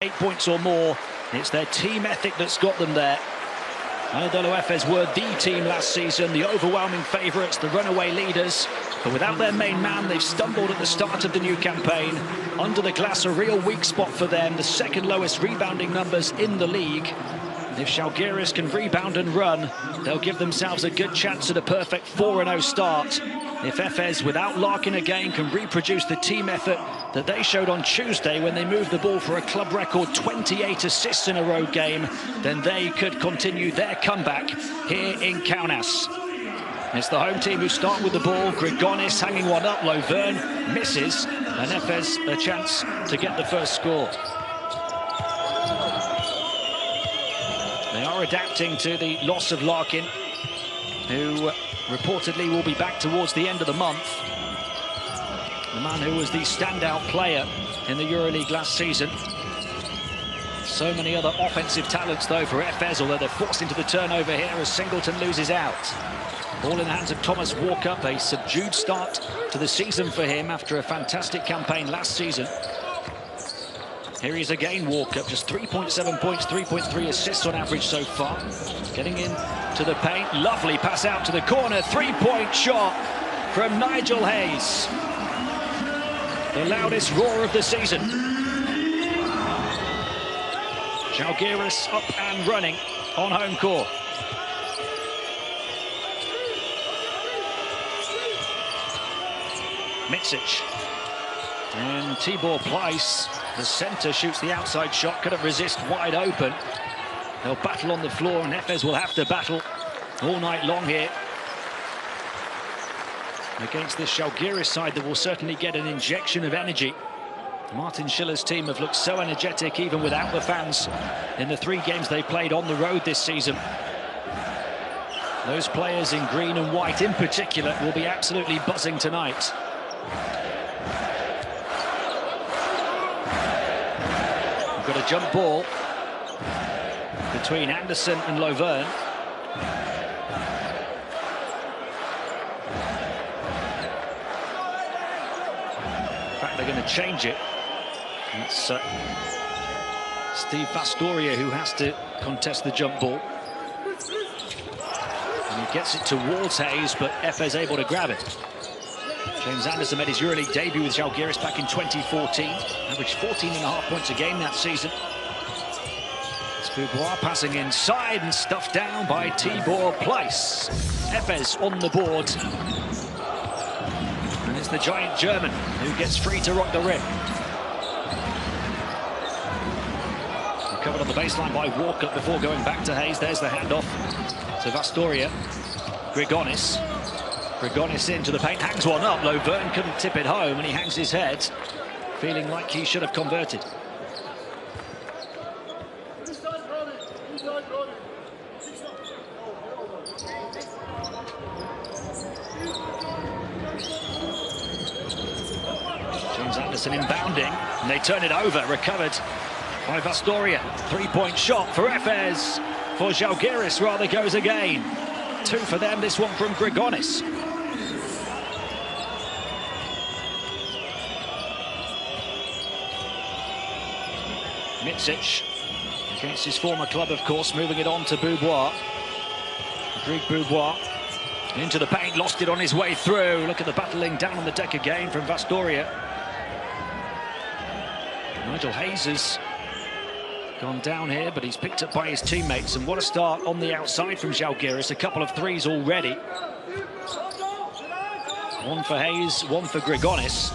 8 points or more. It's their team ethic that's got them there. AnadoluEfes were the team last season, the overwhelming favourites, the runaway leaders. But without their main man, they've stumbled at the start of the new campaign. Under the glass, a real weak spot for them, the second lowest rebounding numbers in the league. If Zalguiris can rebound and run, they'll give themselves a good chance at a perfect 4-0 start. If Efes, without Larkin again, can reproduce the team effort that they showed on Tuesday when they moved the ball for a club record 28 assists in a road game, then they could continue their comeback here in Kaunas. It's the home team who start with the ball. Grigonis hanging one up, Lovern misses, and Efes a chance to get the first score. They are adapting to the loss of Larkin, who reportedly will be back towards the end of the month. The man who was the standout player in the EuroLeague last season. So many other offensive talents, though, for Efes, although they're forced into the turnover here as Singleton loses out. Ball in the hands of Thomas Walkup, a subdued start to the season for him after a fantastic campaign last season. Here he is again, Walkup, just 3.7 points, 3.3 assists on average so far. Getting into the paint, lovely pass out to the corner, three-point shot from Nigel Hayes. The loudest roar of the season. Zalguiris up and running on home court. Mitsic. And Tibor Pleiss, the centre, shoots the outside shot, couldn't resist, wide open. They'll battle on the floor, and Efes will have to battle all night long here against this Zalguiris side that will certainly get an injection of energy. Martin Schiller's team have looked so energetic even without the fans in the 3 games they played on the road this season. Those players in green and white in particular will be absolutely buzzing tonight. We've got a jump ball between Anderson and Lovern. In fact, they're going to change it. It's Steve Vastoria who has to contest the jump ball. And he gets it towards Hayes, but Efes able to grab it. James Anderson made his EuroLeague debut with Zalguiris back in 2014. Averaged 14.5 points a game that season. It's Boubois passing inside and stuffed down by Tibor Pleiss. Efes on the board. And it's the giant German who gets free to rock the rim. Recovered on the baseline by Walkup before going back to Hayes. There's the handoff to Vastoria. Grigonis. Grigonis into the paint, hangs one up. Lovern couldn't tip it home, and he hangs his head, feeling like he should have converted. James Anderson inbounding, and they turn it over, recovered by Vastoria. Three-point shot for Efes. For Zalguiris, rather, goes again. 2 for them, this one from Grigonis. Mitsic against his former club, of course, moving it on to Boubois. Rodrigue Boubois into the paint, lost it on his way through. Look at the battling down on the deck again from Vastoria. Nigel Hayes has gone down here, but he's picked up by his teammates. And what a start on the outside from Zalguiris. A couple of threes already. One for Hayes, one for Grigonis.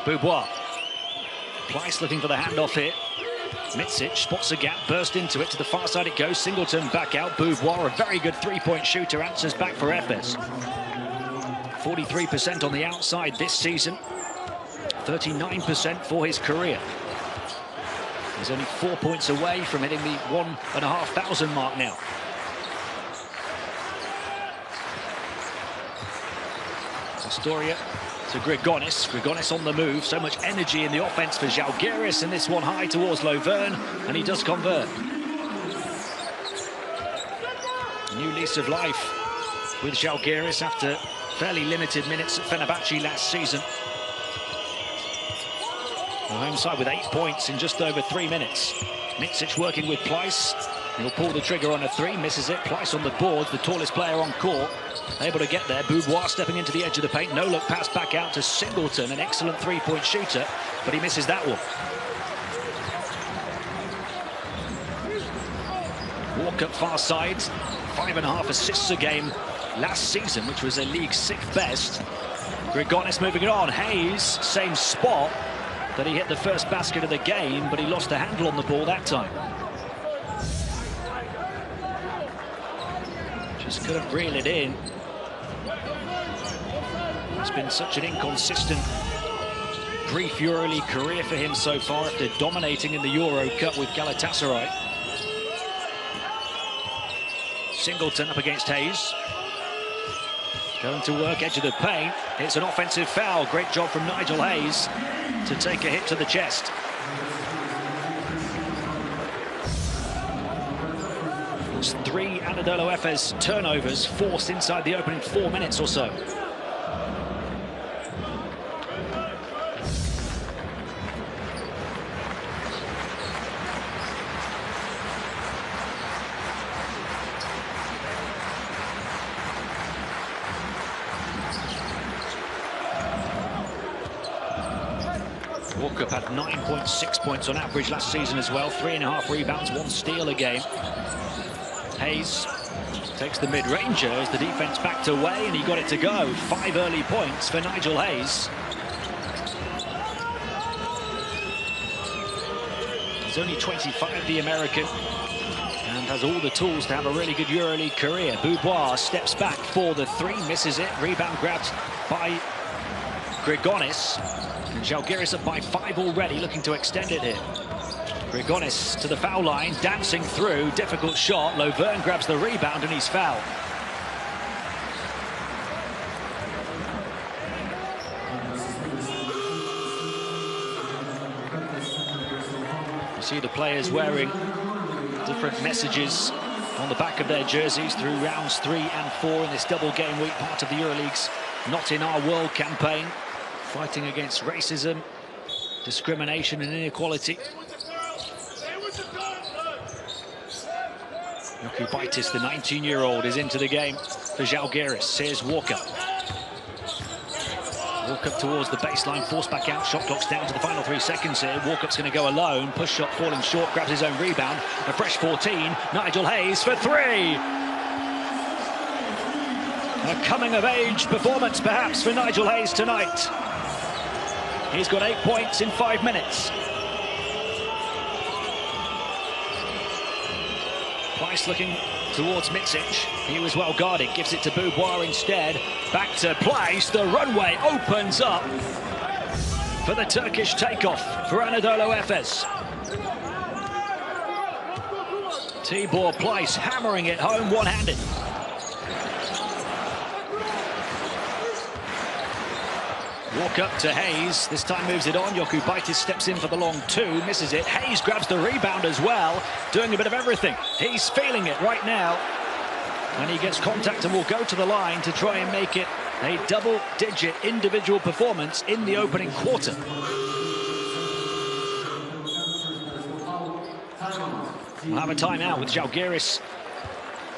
Boubois. Pleiss looking for the handoff here. Mitsic spots a gap, burst into it. To the far side it goes. Singleton back out. Boubois, a very good three-point shooter, answers back for Efes. 43% on the outside this season. 39% for his career. He's only 4 points away from hitting the 1,500 mark now. Astoria to Grigonis. Grigonis on the move. So much energy in the offense for Zalguiris, and this one high towards Lovern, and he does convert. A new lease of life with Zalguiris after fairly limited minutes at Fenerbahce last season. The home side with 8 points in just over 3 minutes. Mitsic working with Pleiss. He'll pull the trigger on a three, misses it. Pleiss on the boards, the tallest player on court. Able to get there. Boudoir stepping into the edge of the paint. No look pass back out to Singleton, an excellent three-point shooter, but he misses that one. Walker far side, 5.5 assists a game last season, which was a league 6th best. Grigonis moving it on. Hayes, same spot that he hit the first basket of the game, but he lost a handle on the ball that time. Just couldn't reel it in. It's been such an inconsistent, brief EuroLeague career for him so far after dominating in the Euro Cup with Galatasaray. Singleton up against Hayes. Going to work, edge of the paint. It's an offensive foul. Great job from Nigel Hayes to take a hit to the chest. It's 3 AnadoluEfes turnovers forced inside the opening 4 minutes or so. Walkup had 9.6 points on average last season as well, 3.5 rebounds, 1 steal a game. Hayes takes the mid-ranger as the defense backed away and he got it to go. 5 early points for Nigel Hayes. He's only 25, the American, and has all the tools to have a really good EuroLeague career. Boudoir steps back for the three, misses it. Rebound grabbed by Grigonis. And Zalguiris up by 5 already, looking to extend it here. Grigonis to the foul line, dancing through, difficult shot. Lovern grabs the rebound and he's fouled. You see the players wearing different messages on the back of their jerseys through rounds 3 and 4 in this double game week, part of the EuroLeague's Not in Our World campaign. Fighting against racism, discrimination and inequality. Jokubaitis, the 19-year-old, is into the game for Zalguiris. Here's Walker. Walker towards the baseline, forced back out. Shot clock's down to the final 3 seconds here. Walkup's going to go alone. Push shot falling short, grabs his own rebound. A fresh 14. Nigel Hayes for 3. A coming-of-age performance, perhaps, for Nigel Hayes tonight. He's got 8 points in 5 minutes. Pleiss looking towards Mitsic. He was well guarded, gives it to Boudoir instead. Back to Pleiss. The runway opens up for the Turkish takeoff for AnadoluEfes. Tibor Pleiss hammering it home one-handed. Walk up to Hayes, this time moves it on. Jokubaitis steps in for the long 2, misses it. Hayes grabs the rebound as well, doing a bit of everything. He's feeling it right now. And he gets contact and will go to the line to try and make it a double-digit individual performance in the opening quarter. We'll have a timeout with Zalguiris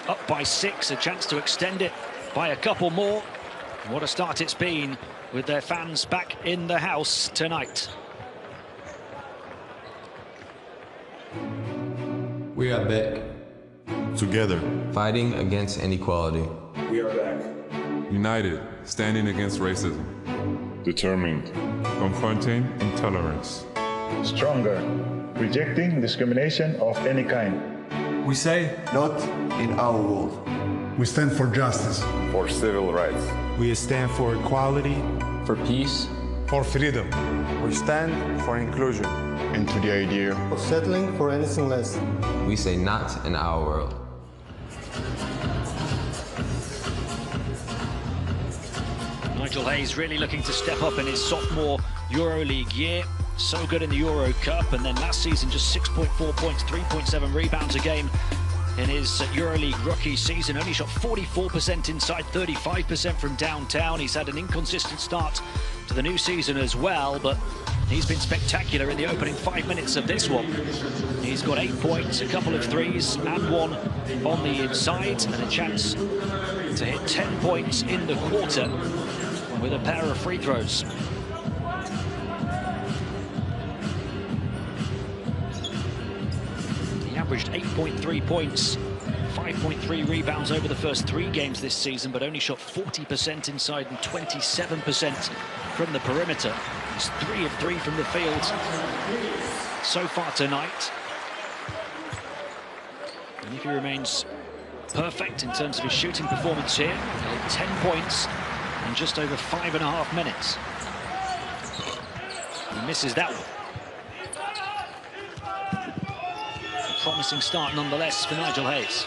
up by 6, a chance to extend it by a couple more. What a start it's been with their fans back in the house tonight. We are back. Together. Fighting against inequality. We are back. United, standing against racism. Determined. Confronting intolerance. Stronger. Rejecting discrimination of any kind. We say, not in our world. We stand for justice. For civil rights. We stand for equality. For peace. For freedom. We stand for inclusion. And to the idea of settling for anything less. We say not in our world. Nigel Hayes really looking to step up in his sophomore EuroLeague year. So good in the Euro Cup, and then last season just 6.4 points, 3.7 rebounds a game in his EuroLeague rookie season. Only shot 44% inside, 35% from downtown. He's had an inconsistent start to the new season as well, but He's been spectacular in the opening 5 minutes of this one. He's got 8 points, a couple of threes, and one on the inside, and a chance to hit 10 points in the quarter with a pair of free throws. He averaged 8.3 points, 5.3 rebounds over the first 3 games this season, but only shot 40% inside and 27% from the perimeter. He's 3 of 3 from the field so far tonight. And if he remains perfect in terms of his shooting performance here, he'll have 10 points in just over 5.5 minutes. He misses that one. A promising start nonetheless for Nigel Hayes.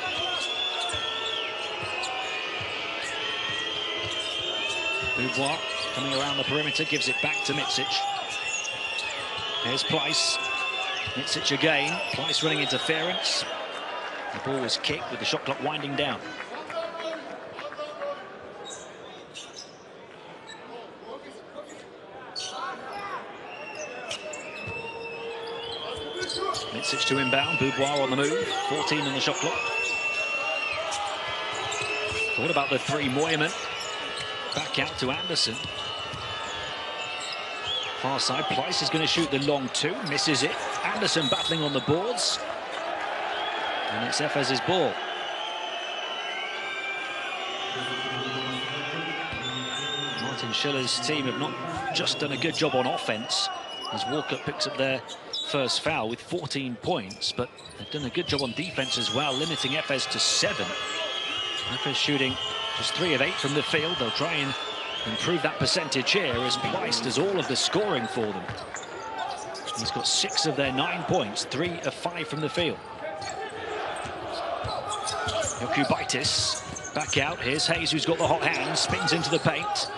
Beauvoir coming around the perimeter, gives it back to Micic. Here's Pleiss. Micic again. Pleiss running interference. The ball was kicked with the shot clock winding down. Micic to inbound. Beauvoir on the move. 14 on the shot clock. What about the three? Moyman back out to Anderson. Far side, Pleiss is going to shoot the long 2, misses it. Anderson battling on the boards. And it's Efes' ball. Martin Schiller's team have not just done a good job on offense, as Walker picks up their first foul with 14 points, but they've done a good job on defense as well, limiting Efes to 7. Efes shooting just 3 of 8 from the field. They'll try and improve that percentage here as Pleiss does all of the scoring for them. He's got 6 of their 9 points, 3 of 5 from the field. Jokubaitis back out. Here's Hayes, who's got the hot hand, spins into the paint.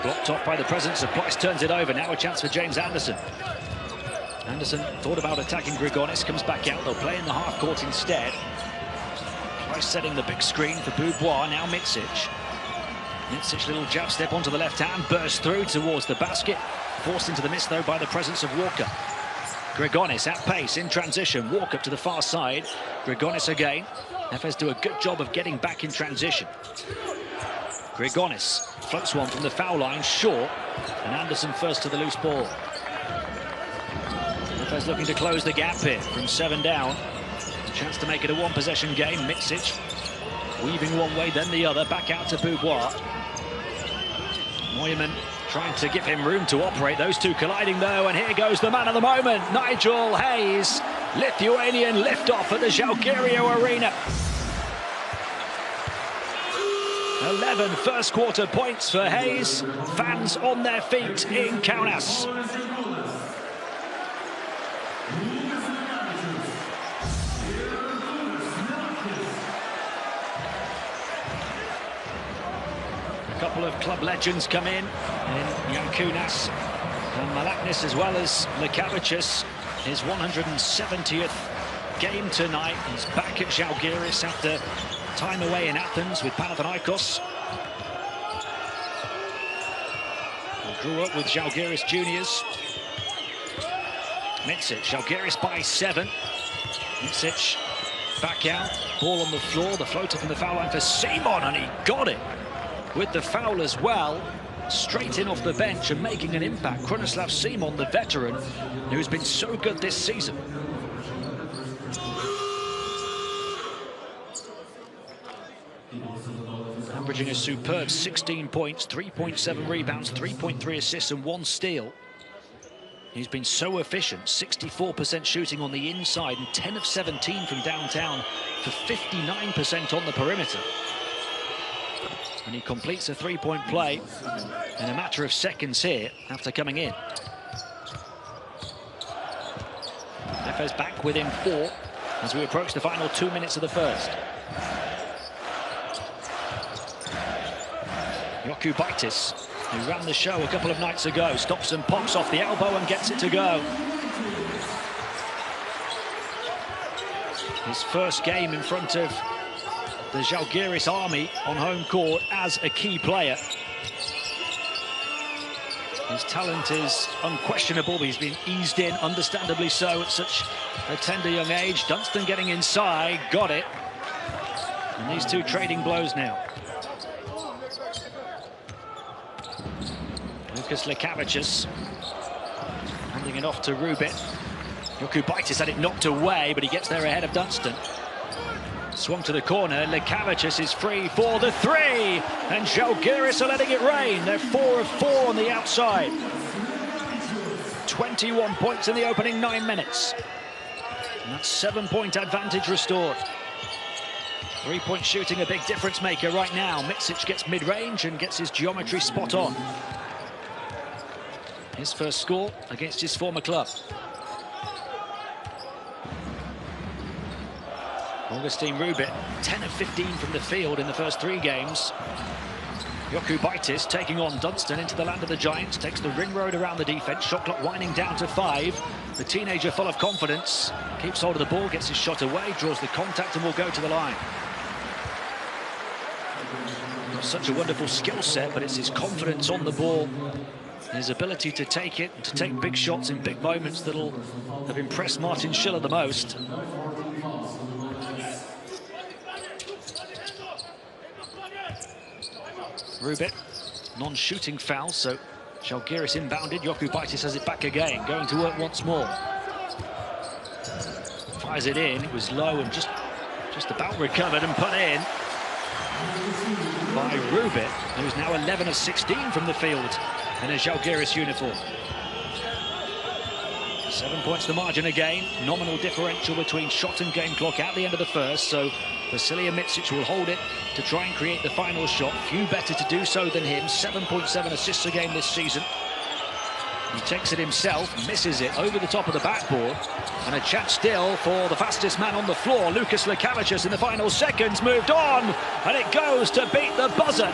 Blocked off by the presence of Pleiss, turns it over. Now a chance for James Anderson. Anderson thought about attacking Grigonis, comes back out. They'll play in the half court instead. Pleiss setting the big screen for Beauvoir. Now Micic. Micic, little jab step onto the left hand, bursts through towards the basket. Forced into the miss, though, by the presence of Walker. Grigonis at pace in transition. Walk up to the far side. Grigonis again. Efes do a good job of getting back in transition. Grigonis floats one from the foul line, short. And Anderson first to the loose ball. Efes looking to close the gap here from 7 down. Chance to make it a 1-possession game. Micic weaving one way, then the other. Back out to Beauvoir. Moyman trying to give him room to operate. Those two colliding, though, and here goes the man of the moment, Nigel Hayes. Lithuanian liftoff at the Zalguiris Arena. 11 first-quarter points for Hayes. Fans on their feet in Kaunas. A couple of club legends come in Yankunas and Malaknis, as well as Lekavicius. His 170th game tonight. He's back at Zalgiris after time away in Athens with Panathinaikos. He grew up with Zalgiris juniors. Micic, Zalgiris by 7. Micic back out, ball on the floor, the floater from the foul line for Simon, and he got it with the foul as well. Straight in off the bench and making an impact. Krunoslav Simon, the veteran, who's been so good this season. Averaging a superb 16 points, 3.7 rebounds, 3.3 assists and 1 steal. He's been so efficient, 64% shooting on the inside and 10 of 17 from downtown for 59% on the perimeter. And he completes a 3-point play in a matter of seconds here after coming in. Efes back within 4 as we approach the final 2 minutes of the first. Jokubaitis, who ran the show a couple of nights ago, stops and pops off the elbow and gets it to go. His first game in front of the Zalgiris army on home court as a key player. His talent is unquestionable, but he's been eased in, understandably so, at such a tender young age. Dunstan getting inside, got it. And these two trading blows now. Lucas Lekavicius handing it off to Rubit. Jokubaitis had it knocked away, but he gets there ahead of Dunstan. Swung to the corner, Lekavicius is free for the three, and Zalguiris are letting it rain. They're 4 of 4 on the outside. 21 points in the opening 9 minutes. And that's 7-point advantage restored. 3-point shooting a big difference maker right now. Mitsic gets mid-range and gets his geometry spot on. His first score against his former club. Augustine Rubit, 10 of 15 from the field in the first 3 games. Jokubaitis taking on Dunstan into the land of the Giants, takes the ring road around the defense, shot clock winding down to 5. The teenager full of confidence, keeps hold of the ball, gets his shot away, draws the contact and will go to the line. Such a wonderful skill set, but it's his confidence on the ball, his ability to take it, to take big shots in big moments that'll have impressed Martin Schiller the most. Rubit, non-shooting foul, so Zalguiris inbounded. Jokubaitis has it back again, going to work once more. Fires it in, it was low and just about recovered and put in by Rubit, who's now 11 of 16 from the field in a Zalguiris uniform. 7 points the margin again, nominal differential between shot and game clock at the end of the first, so Vasilija Mitsic will hold it to try and create the final shot. Few better to do so than him. 7.7 assists a game this season. He takes it himself, misses it over the top of the backboard, and a chance still for the fastest man on the floor, Lucas Lekavicius, in the final seconds, moved on, and it goes to beat the buzzer.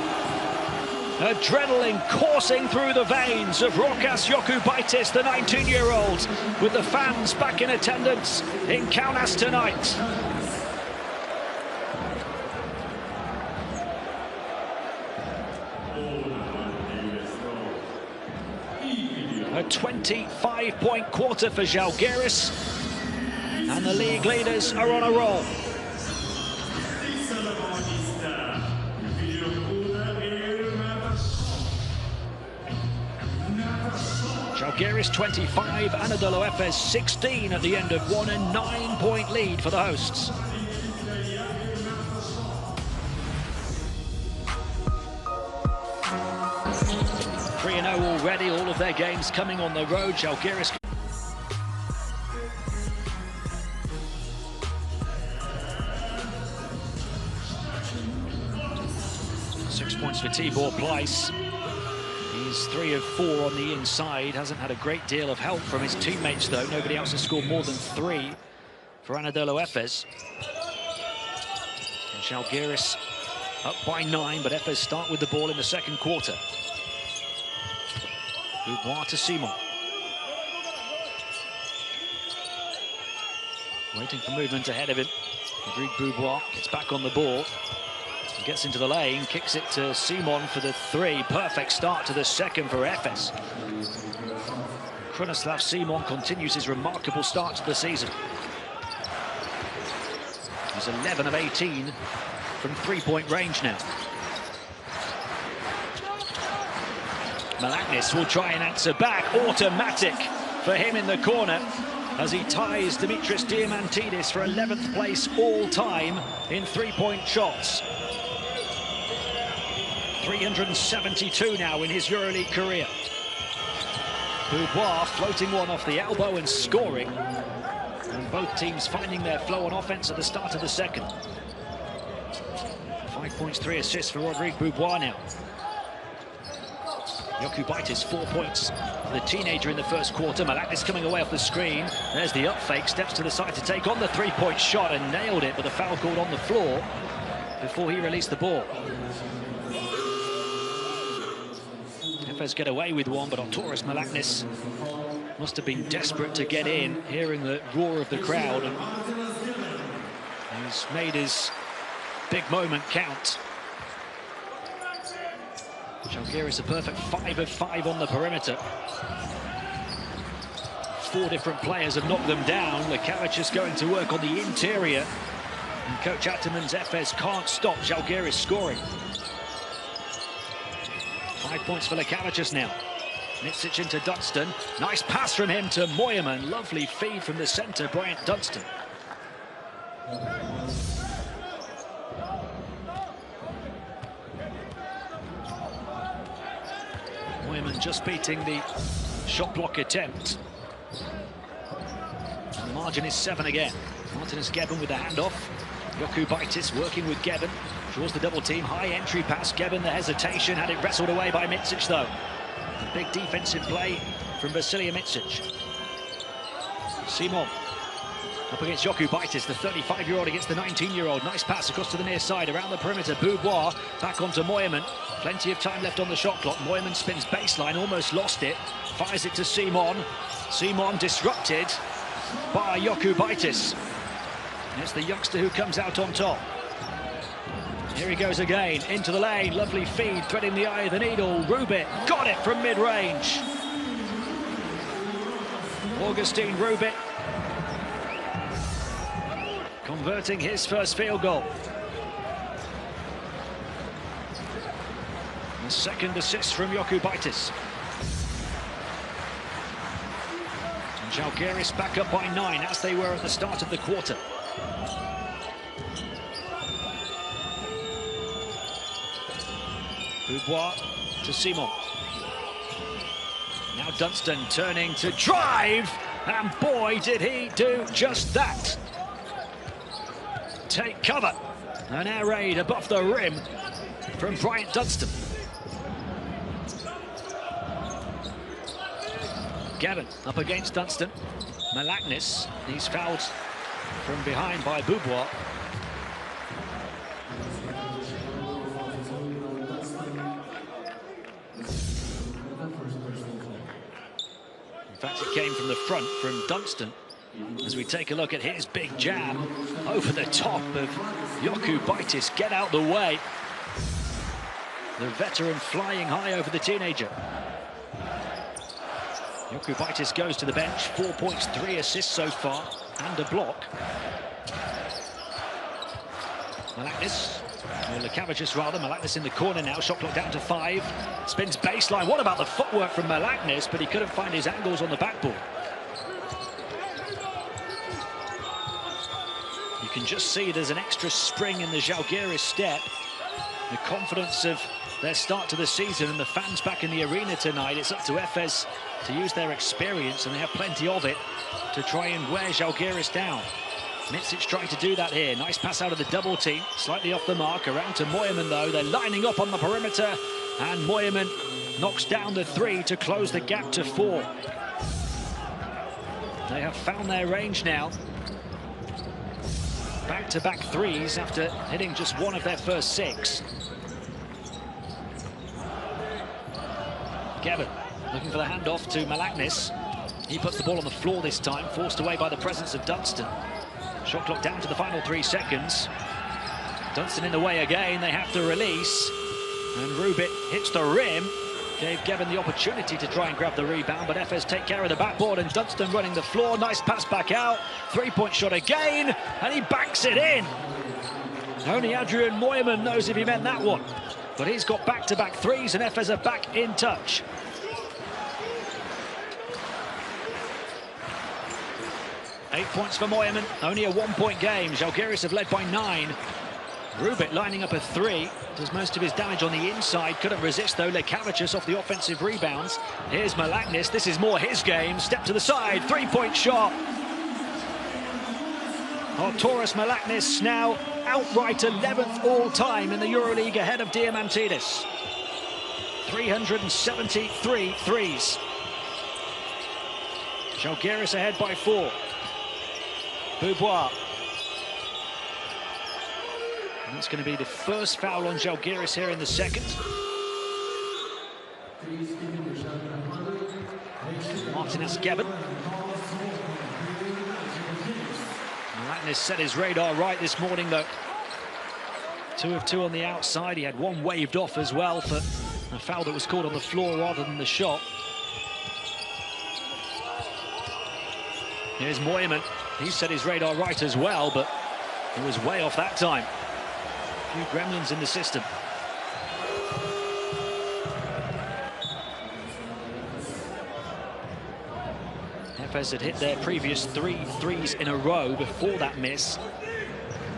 Adrenaline coursing through the veins of Rokas Jokubaitis, the 19-year-old, with the fans back in attendance in Kaunas tonight. A 25-point quarter for Zalguiris, and the league leaders are on a roll. Zalguiris 25, AnadoluEfes 16 at the end of one, a 9-point lead for the hosts. Three 3-0 already, all of their games coming on the road. Zalguiris. Six points for Tibor Pleiss. He's 3 of 4 on the inside. Hasn't had a great deal of help from his teammates, though. Nobody else has scored more than 3 for AnadoluEfes. And Zalguiris up by 9, but Efes start with the ball in the second quarter. Boubois to Simon. Waiting for movement ahead of him. Rodrigue Boubois gets back on the ball. He gets into the lane, kicks it to Simon for the 3. Perfect start to the second for Efes. Krunoslav Simon continues his remarkable start to the season. He's 11 of 18 from 3-point range now. Malaknis will try and answer back. Automatic for him in the corner as he ties Dimitris Diamantidis for 11th place all-time in 3-point shots. 372 now in his EuroLeague career. Boubois floating one off the elbow and scoring. And both teams finding their flow on offense at the start of the second. 5 points, 3 assists for Rodrigue Boubois now. Jokubaitis 4 points for the teenager in the first quarter. Malaknis coming away off the screen. There's the up fake, steps to the side to take on the 3-point shot and nailed it, with a foul called on the floor before he released the ball. Efes get away with one, but Arturas Malaknis must have been desperate to get in, hearing the roar of the crowd. And he's made his big moment count. Zalguiris a perfect 5 of 5 on the perimeter. 4 different players have knocked them down. Lekavicius going to work on the interior. And Coach Ataman's Efes can't stop Zalguiris scoring. 5 points for Lekavicius now. Micic into Dunstan. Nice pass from him to Moyerman. Lovely feed from the centre, Bryant Dunstan. Moyerman just beating the shot block attempt. And the margin is 7 again. Martinez Gebben with the handoff. Jokubaitis working with Gebben. Draws the double team. High entry pass. Gebben the hesitation. Had it wrestled away by Micic though. A big defensive play from Vasilija Micic. Simon up against Jokubaitis, the 35-year-old against the 19-year-old. Nice pass across to the near side, around the perimeter. Boubois back onto Moyerman. Plenty of time left on the shot clock. Moyerman spins baseline, almost lost it. Fires it to Simon. Simon disrupted by Jokubaitis. It's the youngster who comes out on top. Here he goes again, into the lane. Lovely feed, threading the eye of the needle. Rubit got it from mid-range. Augustin Rubit converting his first field goal. The second assist from Jokubaitis. And Zalguiris back up by 9, as they were at the start of the quarter. Boubois to Simon. Now Dunstan turning to drive, and boy did he do just that. Take cover. An air raid above the rim from Bryant Dunstan. Gavin up against Dunstan. Malaknis, he's fouled from behind by Boubois. In fact, it came from the front from Dunstan. As we take a look at his big jam over the top of Jokubaitis. Get out the way. The veteran flying high over the teenager. Jokubaitis goes to the bench. 4 points, 3 assists so far, and a block. Malaknis, or Lekavicius rather. Malaknis in the corner now. Shot clock down to 5. Spins baseline. What about the footwork from Malaknis? But he couldn't find his angles on the backboard. You can just see there's an extra spring in the Zalguiris step. The confidence of their start to the season, and the fans back in the arena tonight. It's up to Efes to use their experience, and they have plenty of it, to try and wear Zalguiris down. Micic trying to do that here. Nice pass out of the double team, slightly off the mark. Around to Moyerman though. They're lining up on the perimeter, and Moyerman knocks down the 3 to close the gap to 4. They have found their range now. Back-to-back threes after hitting just 1 of their first 6. Gavin looking for the handoff to Malaknis. He puts the ball on the floor this time, forced away by the presence of Dunstan. Shot clock down to the final 3 seconds. Dunstan in the way again. They have to release, and Rubit hits the rim. Gave Gavin the opportunity to try and grab the rebound, but Efes take care of the backboard, and Dunstan running the floor. Nice pass back out. 3-point shot again, and he banks it in. Only Adrian Moyerman knows if he meant that one. But he's got back-to-back threes, and Efes are back in touch. Eight points for Moyerman, only a 1-point game. Zalguiris have led by 9. Rubit lining up a 3, does most of his damage on the inside. Couldn't resist though. Lekavicius off the offensive rebounds. Here's Malaknis, this is more his game. Step to the side, 3-point shot. Arturas Malaknis now outright 11th all-time in the EuroLeague, ahead of Diamantidis. 373 threes. Zalguiris ahead by 4. Boubois. And that's going to be the first foul on Zalguiris here in the second. Martinez Gebben. Malaknis set his radar right this morning though. 2 of 2 on the outside. He had 1 waved off as well for A foul that was called on the floor rather than the shot. Here's Moyman. He set his radar right as well, but he was way off that time. A few gremlins in the system. Efes had hit their previous 3 threes in a row before that miss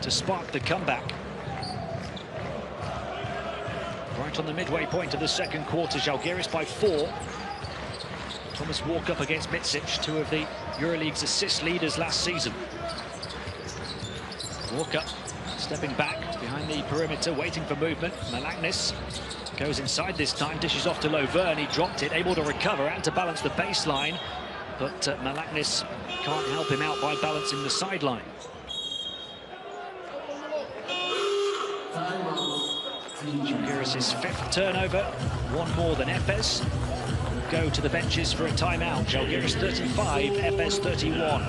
to spark the comeback. Right on the midway point of the second quarter, Zalguiris by 4. Thomas Walker up against Mitsic, 2 of the EuroLeague's assist leaders last season. Walker stepping back behind the perimeter, waiting for movement. Malaknis goes inside this time, dishes off to Lovern. He dropped it, able to recover and to balance the baseline. But Malaknis can't help him out by balancing the sideline. Zalguiris' 5th turnover, 1 more than Efes. Go to the benches for a timeout. Zalguiris 35, Efes 31.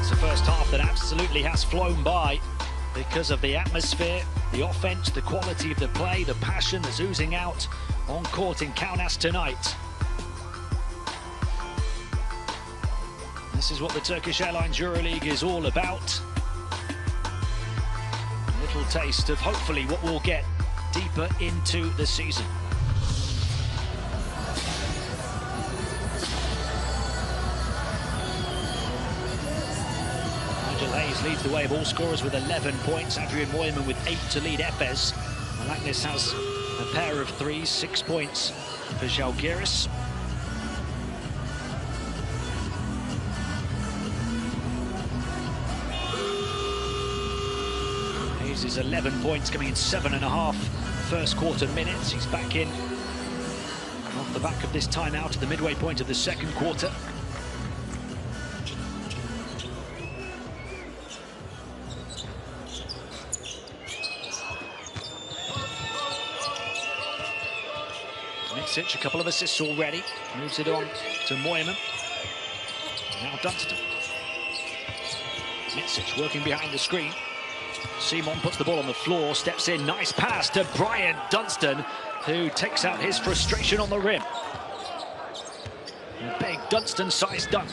It's the first half that absolutely has flown by because of the atmosphere, the offense, the quality of the play, the passion that's oozing out on court in Kaunas tonight. This is what the Turkish Airlines EuroLeague is all about. A little taste of hopefully what we'll get deeper into the season. Nigel Hayes leads the way of all scorers with 11 points. Adrian Moyman with 8 to lead Efes. Malaknis has a pair of 3s, 6 points for Zalguiris. Hayes is 11 points, coming in 7.5 first quarter minutes. He's back in off the back of this timeout at the midway point of the second quarter. Mitsic, a couple of assists already. Moves it on to Moyman. Now Dunstan. Mitsic working behind the screen. Simon puts the ball on the floor, steps in. Nice pass to Brian Dunstan, who takes out his frustration on the rim. A big Dunstan-sized dunk.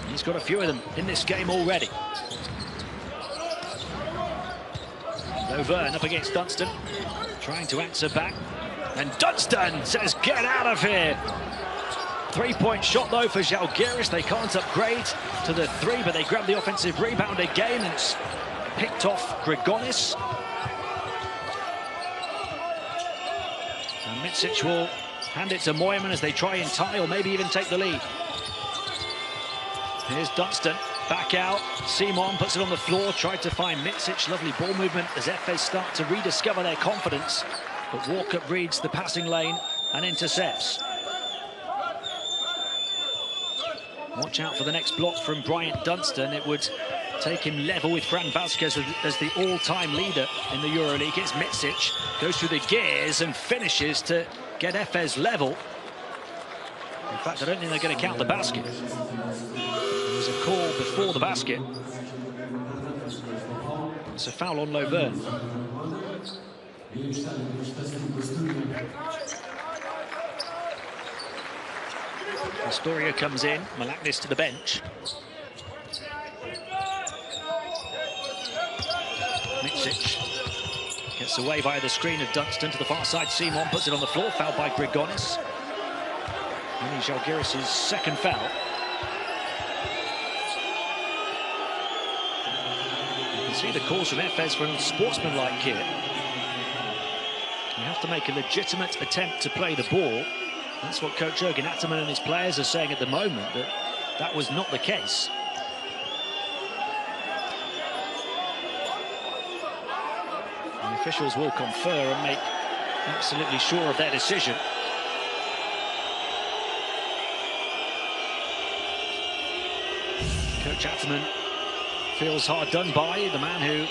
He's got a few of them in this game already. Lovern up against Dunstan, trying to answer back. And Dunstan says, get out of here. 3-point shot, though, for Zalguiris. They can't upgrade to the 3, but they grab the offensive rebound again, and it's picked off Grigonis. And Mitsic will hand it to Moyman as they try and tie, or maybe even take the lead. Here's Dunstan, back out. Simon puts it on the floor, tried to find Mitsic. Lovely ball movement as Efes start to rediscover their confidence. But Walker reads the passing lane and intercepts. Watch out for the next block from Bryant Dunstan. It would take him level with Fran Vazquez as the all-time leader in the EuroLeague. It's Mitsic, goes through the gears and finishes to get Efes level. In fact, I don't think they're going to count the basket. There was a call before the basket. It's a foul on Lovern. Astoria comes in, Malaknis to the bench. Mitsic gets away via the screen of Dunstan to the far side. Simon puts it on the floor, fouled by Grigonis. Only Zalguiris' second foul. You can see the calls from Efes for unsportsmanlike here. You have to make a legitimate attempt to play the ball. That's what Coach Jürgen Atterman and his players are saying at the moment, that was not the case. The officials will confer and make absolutely sure of their decision. Coach Atterman feels hard done by, the man who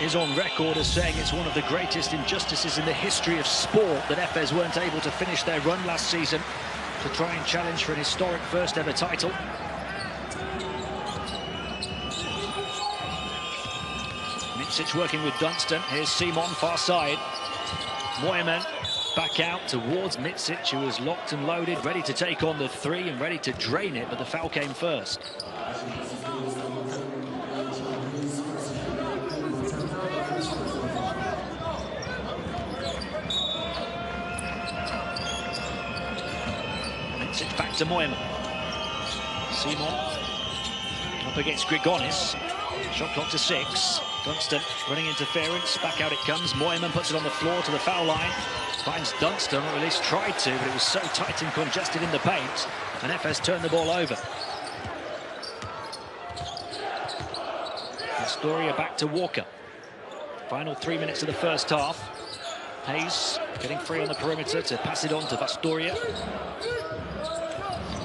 is on record as saying it's one of the greatest injustices in the history of sport that Efes weren't able to finish their run last season to try and challenge for an historic first ever title. Mitsic working with Dunstan. Here's Simon, far side. Moyman back out towards Mitsic, who was locked and loaded, ready to take on the three and ready to drain it, but the foul came first. Mitsic back to Moyman. Simon up against Grigonis. Shot clock to 6. Dunstan running interference. Back out it comes. Moyman puts it on the floor to the foul line. Finds Dunstan, or at least tried to, but it was so tight and congested in the paint. And Efes turned the ball over. Astoria back to Walker. Final 3 minutes of the first half. Hayes getting free on the perimeter to pass it on to Astoria.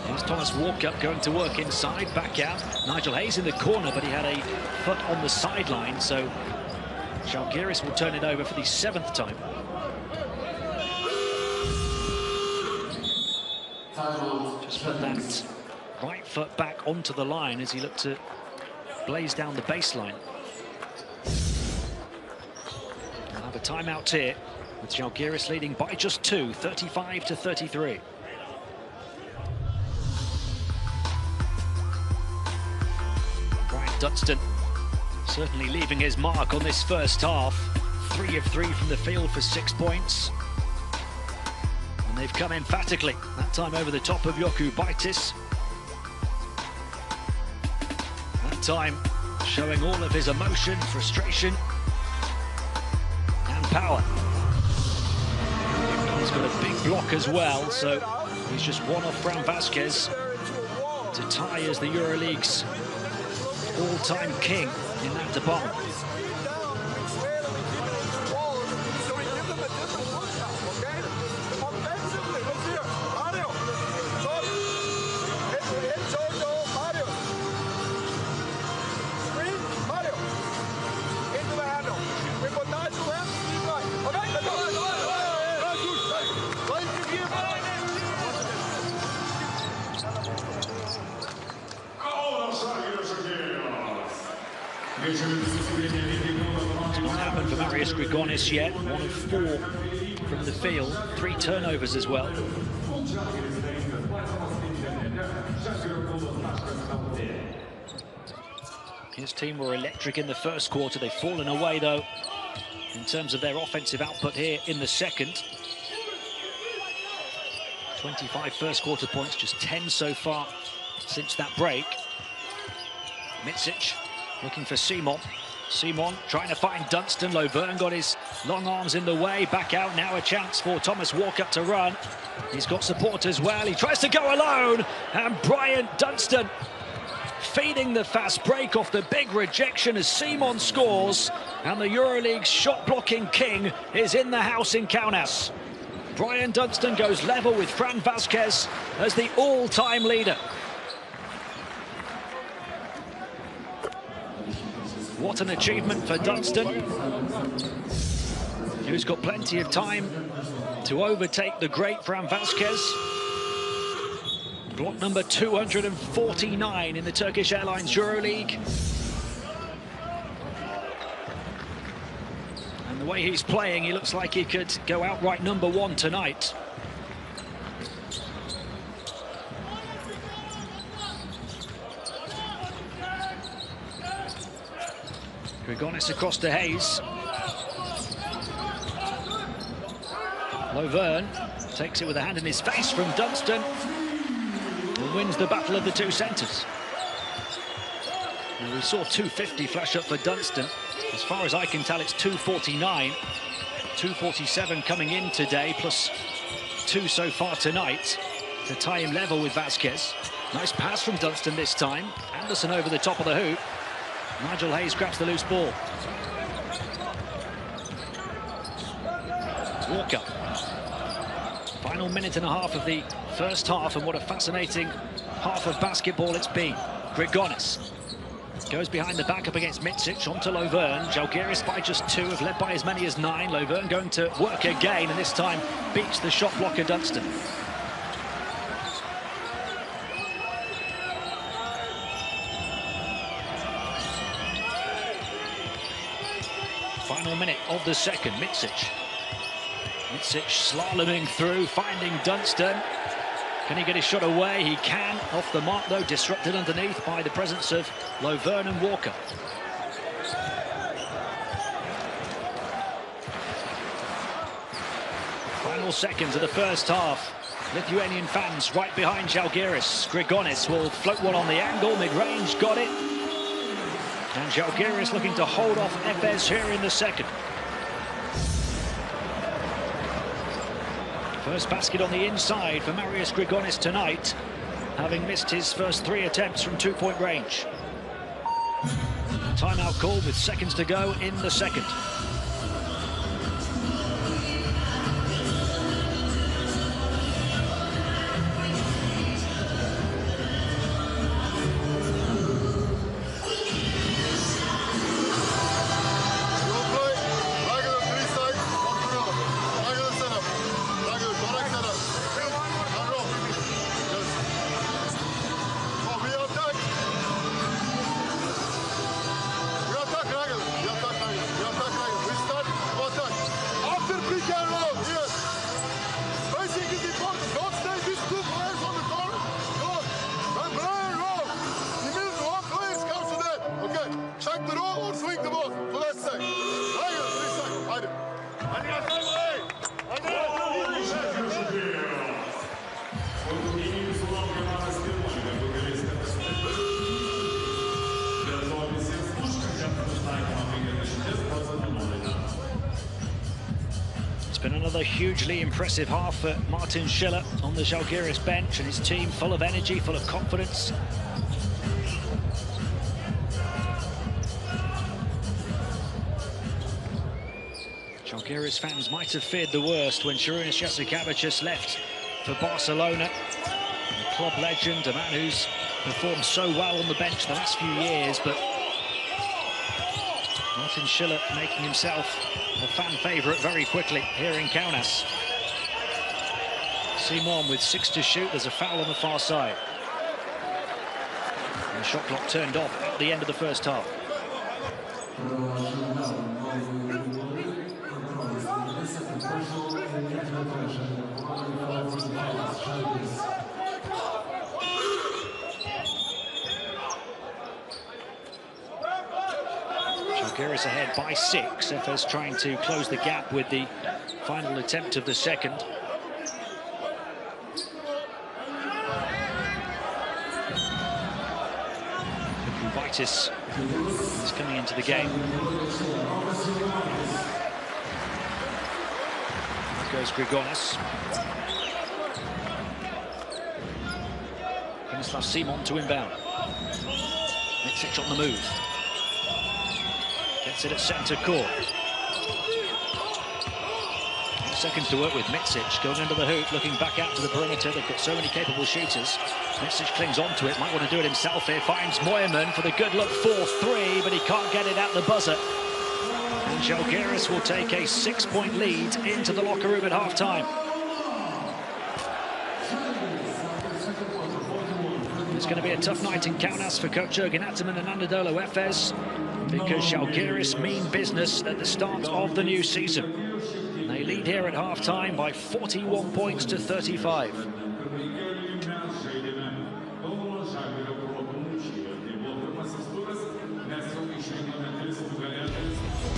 Here's Thomas Walker going to work inside, back out. Nigel Hayes in the corner, but he had a foot on the sideline, so Zalguiris will turn it over for the 7th time. Just put that right foot back onto the line as he looked to blaze down the baseline. We'll have a timeout here with Zalguiris leading by just 2, 35-33. Dunstan certainly leaving his mark on this first half. 3 of 3 from the field for 6 points. And they've come emphatically, that time over the top of Jokubaitis. That time showing all of his emotion, frustration, and power. He's got a big block as well, so he's just one off Fran Vasquez to tie as the EuroLeague's all-time king in that department. It's not happened for Marius Grigonis yet. 1 of 4 from the field. 3 turnovers as well. His team were electric in the first quarter. They've fallen away, though, in terms of their offensive output here in the second. 25 first quarter points, just 10 so far since that break. Mitsic looking for Simon. Simon trying to find Dunstan. Lovern got his long arms in the way. Back out now, a chance for Thomas Walker to run. He's got support as well. He tries to go alone. And Brian Dunstan feeding the fast break off the big rejection as Simon scores. And the EuroLeague's shot-blocking king is in the house in Kaunas. Brian Dunstan goes level with Fran Vasquez as the all-time leader. What an achievement for Dunstan, who's got plenty of time to overtake the great Fran Vasquez. Block number 249 in the Turkish Airlines EuroLeague. And the way he's playing, he looks like he could go outright number 1 tonight. Grigonis across to Hayes. Lovern takes it with a hand in his face from Dunstan and wins the battle of the 2 centres. We saw 250 flash up for Dunstan. As far as I can tell, it's 249. 247 coming in today, plus 2 so far tonight to tie him level with Vasquez. Nice pass from Dunstan this time. Anderson over the top of the hoop. Nigel Hayes grabs the loose ball. Walker. Final minute and a half of the first half, and what a fascinating half of basketball it's been. Grigonis. Goes behind the back up against Micic, onto Lovern. Zalguiris by just 2, have led by as many as 9. Lovern going to work again, and this time beats the shot blocker Dunstan. Final minute of the second, Micic. Micic slaloming through, finding Dunstan. Can he get his shot away? He can. Off the mark, though, disrupted underneath by the presence of Lovern and Walker. Final seconds of the first half. Lithuanian fans right behind Zalguiris. Grigonis will float one on the angle, mid-range, got it. And Zalguiris looking to hold off Efes here in the second. First basket on the inside for Marius Grigonis tonight, having missed his first 3 attempts from 2-point range. Timeout called with seconds to go in the second. It's been another hugely impressive half for Martin Schiller on the Zalguiris bench, and his team full of energy, full of confidence. Zalguiris fans might have feared the worst when Šarūnas Jasikevičius left for Barcelona. The club legend, a man who's performed so well on the bench the last few years, but Martin Schiller making himself a fan favourite very quickly here in Kaunas. Simon with 6 to shoot. There's a foul on the far side. And the shot clock turned off at the end of the first half. Zalguiris ahead by 6. Efes trying to close the gap with the final attempt of the second. Vitis is coming into the game. There goes Grigonis. Stanislav Simon to inbound. Micic on the move. Gets it at centre court. 8 seconds to work with. Micic going under the hoop, looking back out to the perimeter. They've got so many capable shooters. Micic clings onto it, might want to do it himself here. Finds Moerman for the good look 4-3, but he can't get it at the buzzer. And Zalguiris will take a 6-point lead into the locker room at half-time. It's going to be a tough night in Kaunas for coach Jürgen Atterman and AnadoluEfes, because Zalguiris mean business at the start of the new season. They lead here at half-time by 41 points to 35.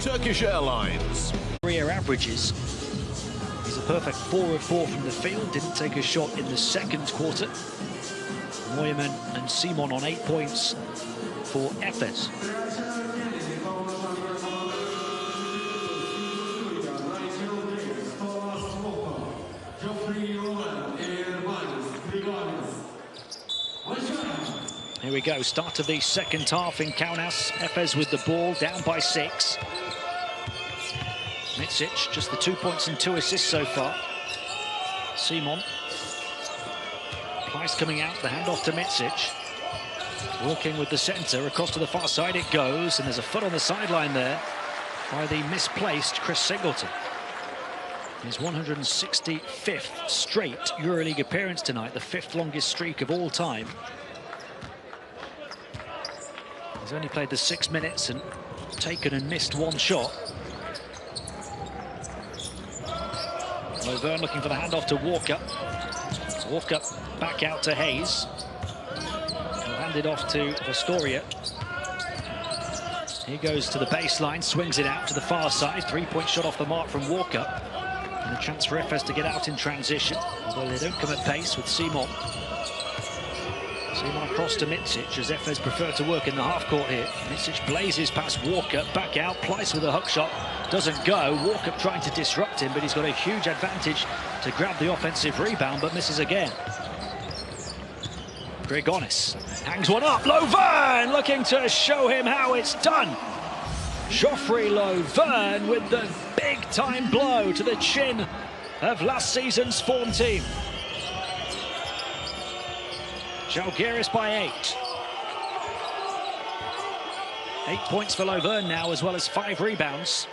Turkish Airlines. Career averages. He's a perfect 4 of 4 from the field. Didn't take a shot in the second quarter. Moerman and Simon on 8 points for Efes. Here we go, start of the second half in Kaunas. Efes with the ball, down by 6. Micic, just the 2 points and 2 assists so far. Simon. Price coming out, the handoff to Micic. Working with the centre, across to the far side it goes, and there's a foot on the sideline there by the misplaced Chris Singleton. His 165th straight EuroLeague appearance tonight, the 5th longest streak of all time. He's only played the 6 minutes and taken and missed 1 shot. Lovern looking for the handoff to Walker. Walker back out to Hayes. He'll hand it off to Vastoria. He goes to the baseline, swings it out to the far side. 3-point shot off the mark from Walker. And a chance for Efes to get out in transition, although they don't come at pace with Simon. Simon across to Mitsic, as Efes prefer to work in the half-court here. Mitsic blazes past Walker, back out, Pleiss with a hook shot. Doesn't go. Walker trying to disrupt him, but he's got a huge advantage to grab the offensive rebound, but misses again. Grigonis hangs one up. Lovern looking to show him how it's done. Geoffrey Lovern with the big-time blow to the chin of last season's form team. Zalguiris by 8. 8 points for Lovern now, as well as 5 rebounds.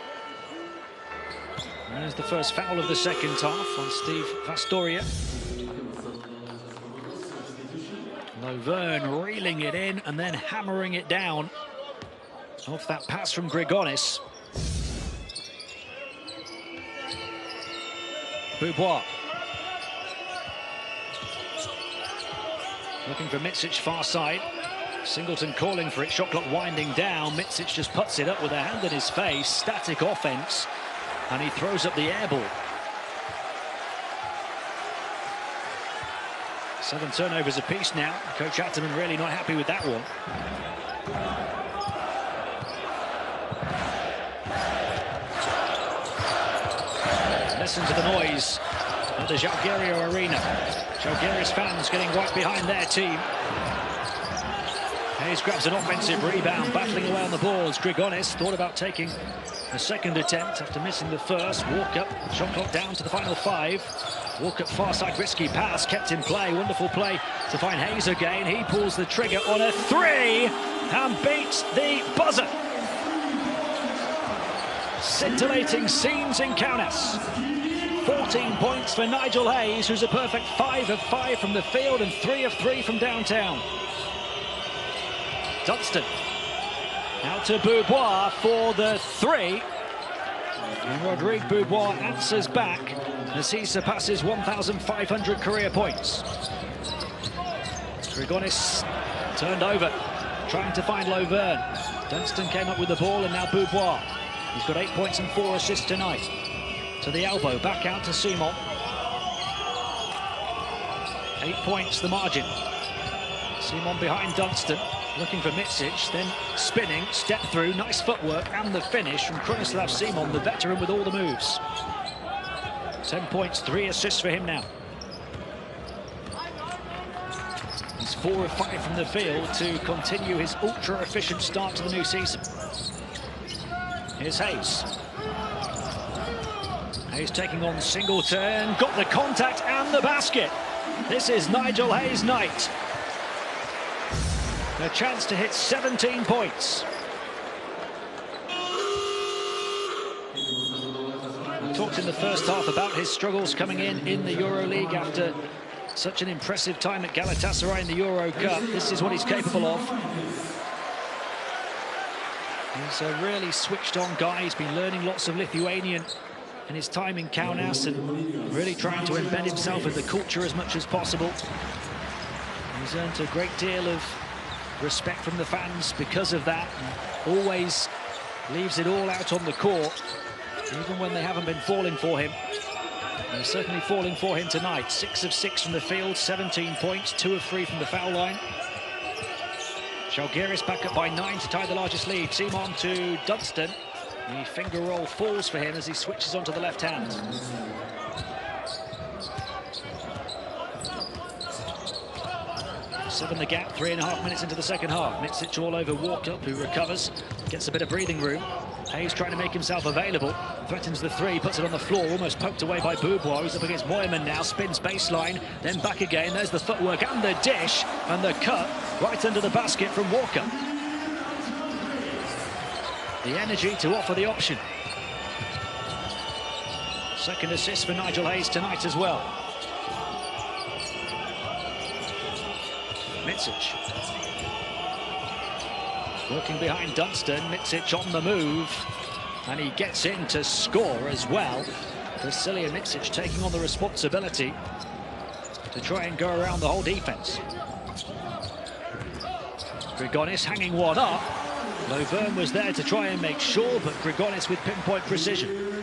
There's the first foul of the second half on Steve Vastoria. Lovern reeling it in and then hammering it down off that pass from Grigonis. Beaubois. Looking for Mitsic far side. Singleton calling for it, shot clock winding down. Mitsic just puts it up with a hand in his face. Static offense. And he throws up the air ball. 7 turnovers apiece now. Coach Atterman really not happy with that one. Listen to the noise at the Zalgiris Arena. Zalgiris fans getting right behind their team. Hayes grabs an offensive rebound, battling away on the boards. Grigonis thought about taking a second attempt after missing the first. Walker, shot clock down to the final 5. Walker far side, risky pass, kept in play. Wonderful play to find Hayes again. He pulls the trigger on a 3 and beats the buzzer. Scintillating seams in Kaunas. 14 points for Nigel Hayes, who's a perfect 5 of 5 from the field and 3 of 3 from downtown. Dunstan out to Beaubois for the 3. And Rodrigue Beaubois answers back as he surpasses 1,500 career points. Grigonis turned over, trying to find Lovern. Dunstan came up with the ball, and now Beaubois. He's got 8 points and 4 assists tonight. To the elbow, back out to Simon. 8 points the margin. Simon behind Dunstan, looking for Mitsic, then spinning, step through, nice footwork, and the finish from Krunoslav Simon, the veteran with all the moves. 10 points, 3 assists for him now. He's 4 of 5 from the field to continue his ultra-efficient start to the new season. Here's Hayes. Hayes taking on Singleton, got the contact and the basket. This is Nigel Hayes' night. A chance to hit 17 points. We talked in the first half about his struggles coming in the EuroLeague after such an impressive time at Galatasaray in the Euro Cup. This is what he's capable of. He's a really switched-on guy. He's been learning lots of Lithuanian in his time in Kaunas and really trying to embed himself in the culture as much as possible. He's earned a great deal of respect from the fans because of that, and always leaves it all out on the court, even when they haven't been falling for him. They're certainly falling for him tonight. 6 of 6 from the field, 17 points, 2 of 3 from the foul line. Zalguiris back up by 9 to tie the largest lead. Simon to Dunstan. The finger roll falls for him as he switches onto the left hand. Seven the gap, 3.5 minutes into the second half. Mitsic all over Walker, who recovers, gets a bit of breathing room. Hayes trying to make himself available, threatens the 3, puts it on the floor, almost poked away by Beaubois, who's up against Moyman now, spins baseline, then back again. There's the footwork and the dish, And the cut right under the basket from Walker. The energy to offer the option. Second assist for Nigel Hayes tonight as well. Micic. Working behind Dunstan. Micic on the move. And he gets in to score as well. Vasilija Micic taking on the responsibility to try and go around the whole defense. Grigonis hanging one up. Lovern was there to try and make sure, but Grigonis with pinpoint precision.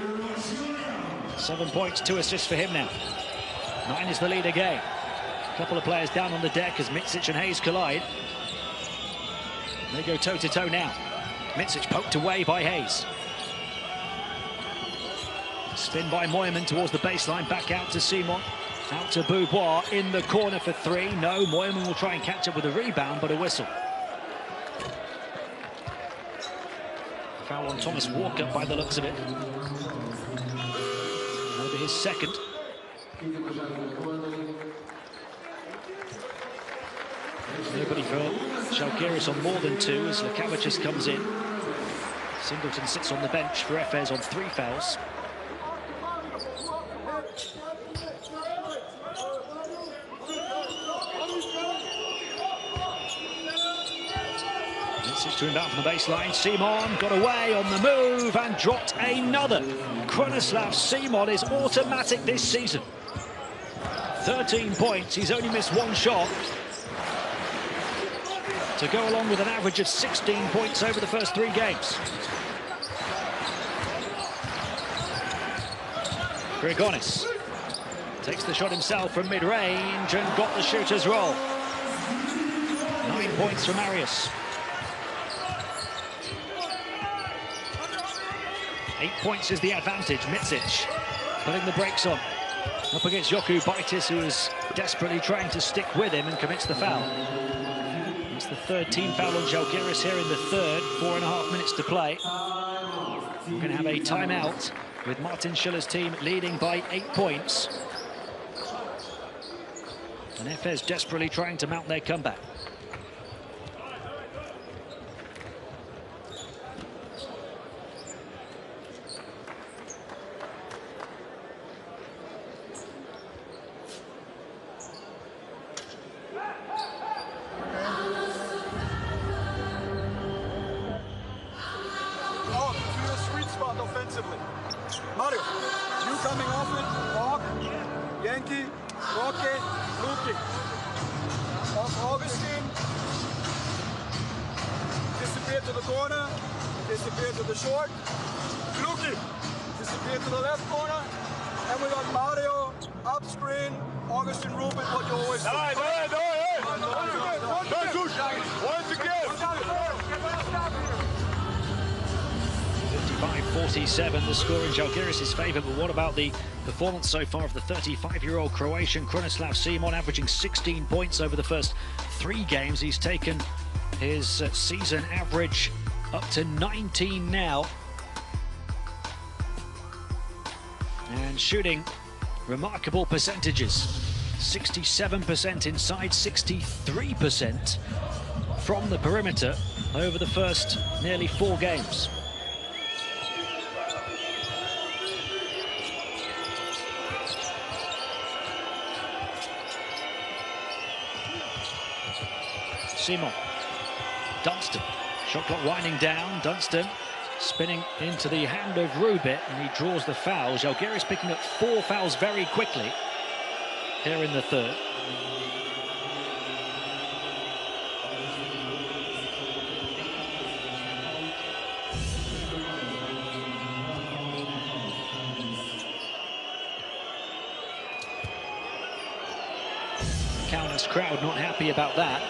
7 points, 2 assists for him now. 9 is the lead again. A couple of players down on the deck as Micic and Hayes collide. They go toe-to-toe now. Micic poked away by Hayes. Spin by Moyman towards the baseline, back out to Simon. Out to Beaubois, in the corner for 3. No, Moyman will try and catch up with a rebound, but a whistle. Foul on Thomas Walker by the looks of it. That'll be his second. Nobody for Zalguiris on more than 2 as Lekavicius comes in. Singleton sits on the bench for Efes on 3 fouls. To inbound from the baseline. Simon got away on the move and dropped another. Krunoslav Simon is automatic this season. 13 points. He's only missed 1 shot to go along with an average of 16 points over the first 3 games. Grigonis takes the shot himself from mid-range and got the shooter's roll. 9 points from Arias. 8 points is the advantage. Micic putting the brakes on. Up against Jokubaitis, who is desperately trying to stick with him and commits the foul. It's the 3rd team foul on Zalguiris here in the 3rd. 4.5 minutes to play. We're going to have a timeout with Martin Schiller's team leading by 8 points. And Efes desperately trying to mount their comeback. Mario, you coming off it, walk, Yankee, Roque, Luki. Off Augustine, disappear to the corner, disappear to the short, Luki, disappear to the left corner, and we got Mario, up screen, Augustine Rubin, what you always do. Once again. 55-47, the score in Zalguiris' favour, but what about the performance so far of the 35-year-old Croatian Krunoslav Simon, averaging 16 points over the first 3 games. He's taken his season average up to 19 now. And shooting remarkable percentages. 67% inside, 63% from the perimeter over the first nearly 4 games. Simon, Dunstan, shot clock winding down. Dunstan spinning into the hand of Rubit, and he draws the foul. Zalguiris picking up 4 fouls very quickly here in the 3rd. Kaunas crowd not happy about that.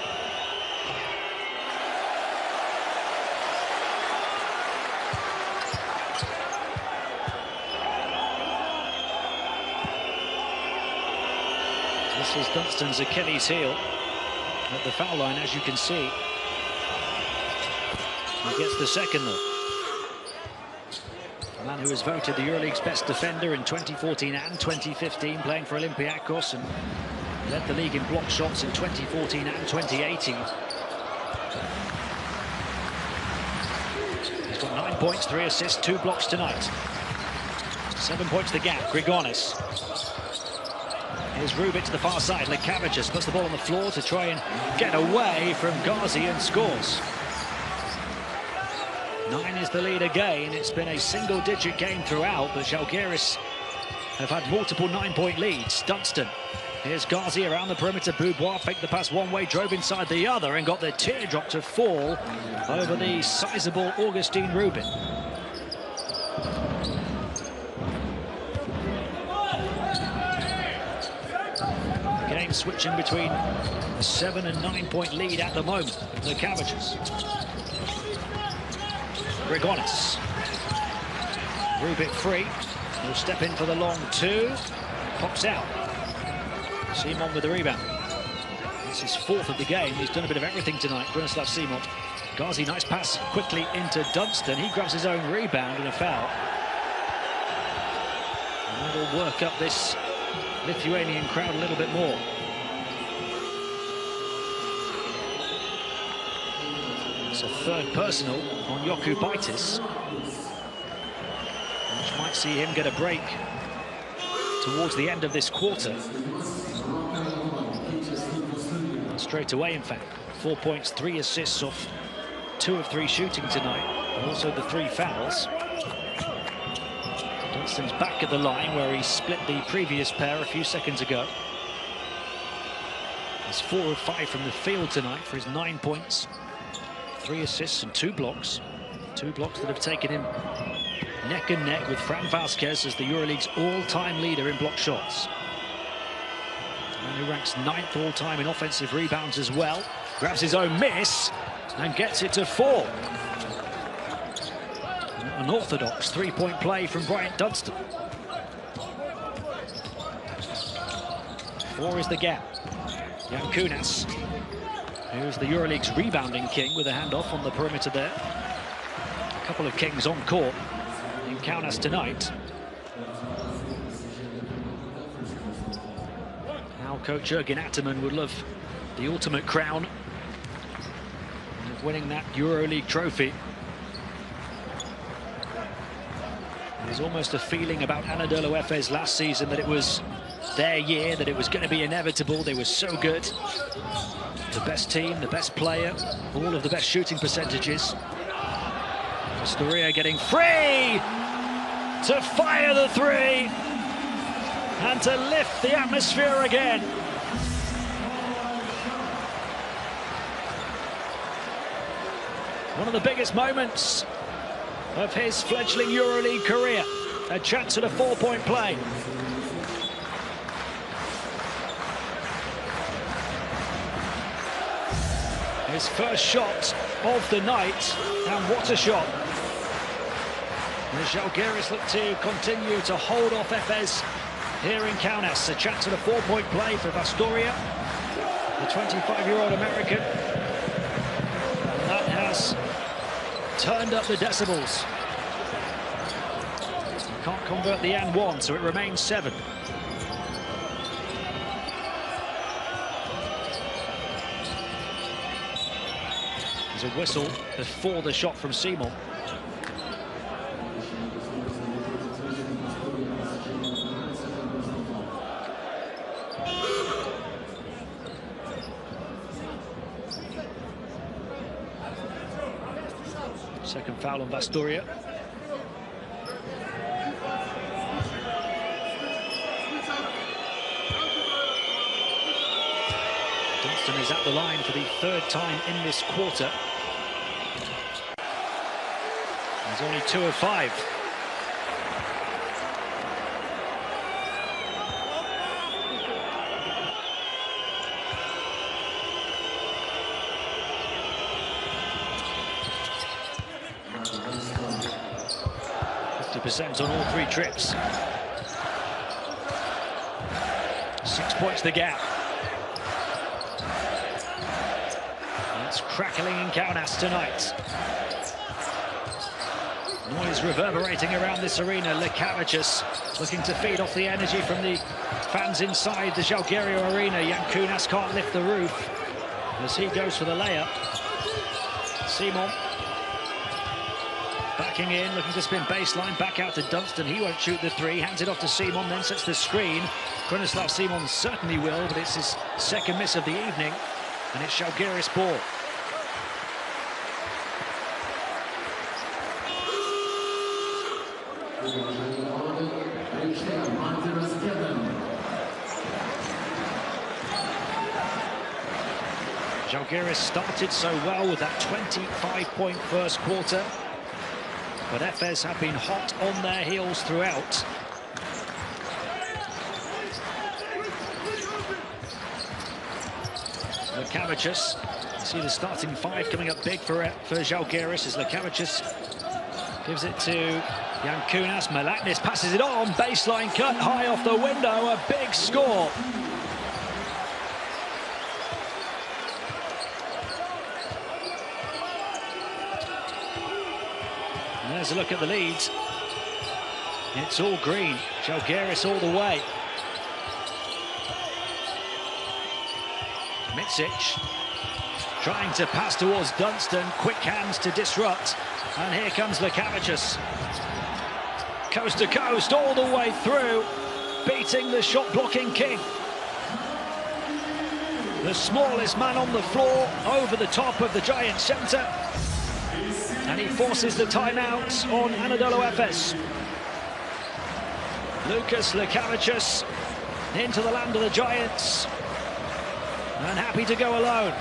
This is Dunstan's Achilles heel at the foul line, as you can see. He gets the second, though. A man who was voted the EuroLeague's best defender in 2014 and 2015, playing for Olympiacos, and Led the league in block shots in 2014 and 2018. He's got 9 points, 3 assists, 2 blocks tonight. 7 points the gap, Grigonis. Here's Rubik to the far side. Lekavicius puts the ball on the floor to try and get away from Ghazi and scores. 9 is the lead again. It's been a single-digit game throughout, but Zalguiris have had multiple 9-point leads. Dunstan. Here's Ghazi around the perimeter. Boubois faked the pass one way, drove inside the other, and got the teardrop to fall over the sizable Augustine Rubin. Game switching between a 7- and 9-point lead at the moment. The Cabbages. Grigonis. Rubik free. He'll step in for the long 2. Pops out. Simon with the rebound. This is 4th of the game. He's done a bit of everything tonight, Bronislav Simon. Ghazi, nice pass quickly into Dunstan. He grabs his own rebound and a foul. And that'll work up this Lithuanian crowd a little bit more. It's a 3rd personal on Jokubaitis, which might see him get a break towards the end of this quarter. Straight away, in fact. 4 points, 3 assists off 2 of 3 shooting tonight. And also the 3 fouls. Dunstan's back at the line where he split the previous pair a few seconds ago. He's 4 of 5 from the field tonight for his 9 points. 3 assists and 2 blocks. 2 blocks that have taken him neck and neck with Fran Vasquez as the EuroLeague's all-time leader in block shots. And who ranks 9th all-time in offensive rebounds as well. Grabs his own miss and gets it to fall. An orthodox 3-point play from Bryant Dunstan. 4 is the gap. Jan Kunas, who's the EuroLeague's rebounding king, with a handoff on the perimeter there. A couple of kings on court in Kaunas tonight. Now coach Jürgen Atterman would love the ultimate crown of winning that EuroLeague trophy. There's almost a feeling about AnadoluEfes last season that it was their year, that it was going to be inevitable. They were so good. The best team, the best player, all of the best shooting percentages. Astoria getting free to fire the 3 and to lift the atmosphere again. One of the biggest moments of his fledgling EuroLeague career. A chance at a 4-point play. His first shot of the night, and what a shot. And Zalguiris look to continue to hold off Efes here in Kaunas. A chance at a 4-point play for Astoria, the 25-year-old American. And that has turned up the decibels. Can't convert the N1, so it remains 7. There's a whistle before the shot from Simon. Second foul on Astoria. Dunstan is at the line for the 3rd time in this quarter. He's only 2 of 5. % on all 3 trips. 6 points the gap. And it's crackling in Kaunas tonight. Noise reverberating around this arena. Lekavicius looking to feed off the energy from the fans inside the Zalguiris arena. Yankunas can't lift the roof as he goes for the layup. Simon backing in, looking to spin baseline, back out to Dunstan. He won't shoot the three, hands it off to Simon, then sets the screen. Bronislav Simon certainly will, but it's his second miss of the evening, and it's Zalguiris ball. Zalguiris started so well with that 25-point first quarter, but Efes have been hot on their heels throughout. Lekavicius, you see the starting five coming up big for Zalguiris as Lekavicius gives it to Yankunas. Malaknis passes it on, baseline cut high off the window, a big score. And there's a look at the leads. It's all green. Zalguiris all the way. Mitsic trying to pass towards Dunstan. Quick hands to disrupt. And here comes Lekavicius. Coast to coast all the way through, beating the shot-blocking king. The smallest man on the floor over the top of the giant center. And he forces the timeout on AnadoluEfes. Lucas Lekavicius into the land of the giants. And happy to go alone.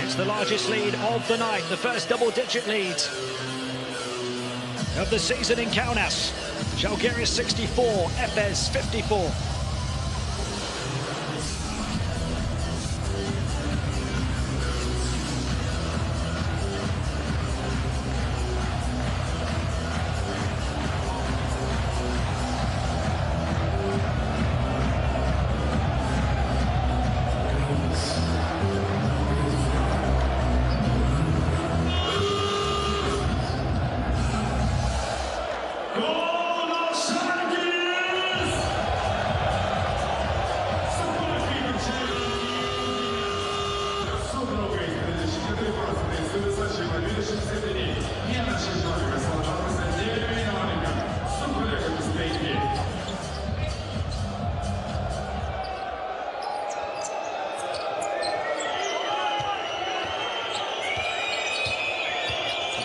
It's the largest lead of the night, the first double-digit lead of the season in Kaunas. Zalguiris 64, Efes 54.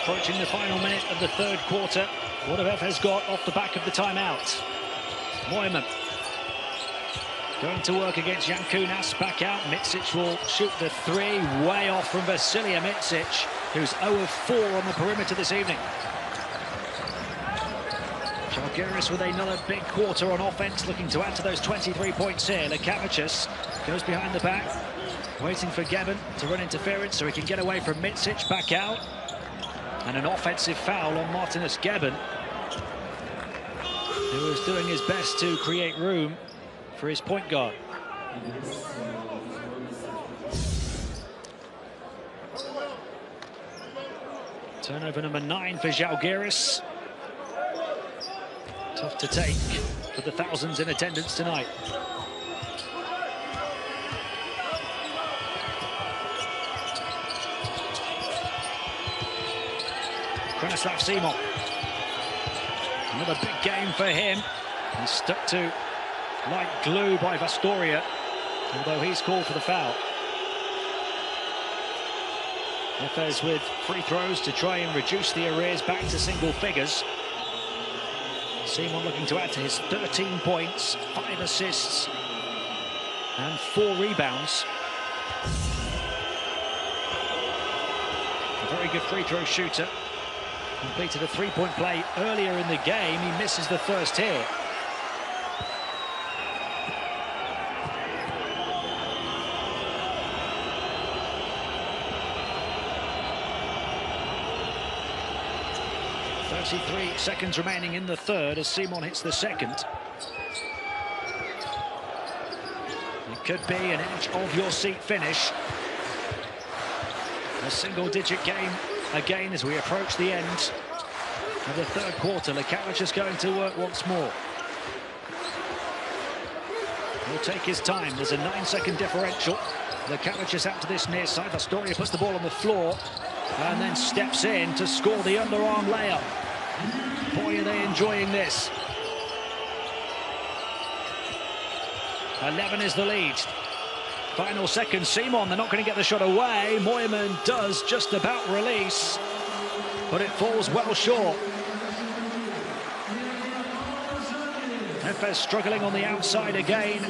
Approaching the final minute of the third quarter. What have Efes got off the back of the timeout? Moyman going to work against Yankunas, back out. Mitsic will shoot the three, way off from Vasilija Mitsic, who's 0 of 4 on the perimeter this evening. Zalguiris with another big quarter on offense, looking to add to those 23 points here. Lekavicius goes behind the back, waiting for Gebben to run interference so he can get away from Mitsic, back out. And an offensive foul on Martinus Gebben, who is doing his best to create room for his point guard. Turnover number 9 for Zalguiris. Tough to take for the thousands in attendance tonight. Bronislav Simon. Another big game for him. He's stuck to like glue by Vastoria, although he's called for the foul. Efes with free throws to try and reduce the arrears back to single figures. Simon looking to add to his 13 points, 5 assists, and 4 rebounds. A very good free throw shooter. Completed a three-point play earlier in the game. He misses the first here. 33 seconds remaining in the third as Simon hits the second. It could be an edge-of-your-seat finish. A single-digit game again as we approach the end of the third quarter. Lekavich is going to work once more. He'll take his time. There's a 9-second differential. Lekavich is out to this near side. Astoria puts the ball on the floor and then steps in to score the underarm layup. Boy, are they enjoying this. 11 is the lead. Final second, Simon, they're not going to get the shot away. Moyman does just about release, but it falls well short. Efes struggling on the outside again,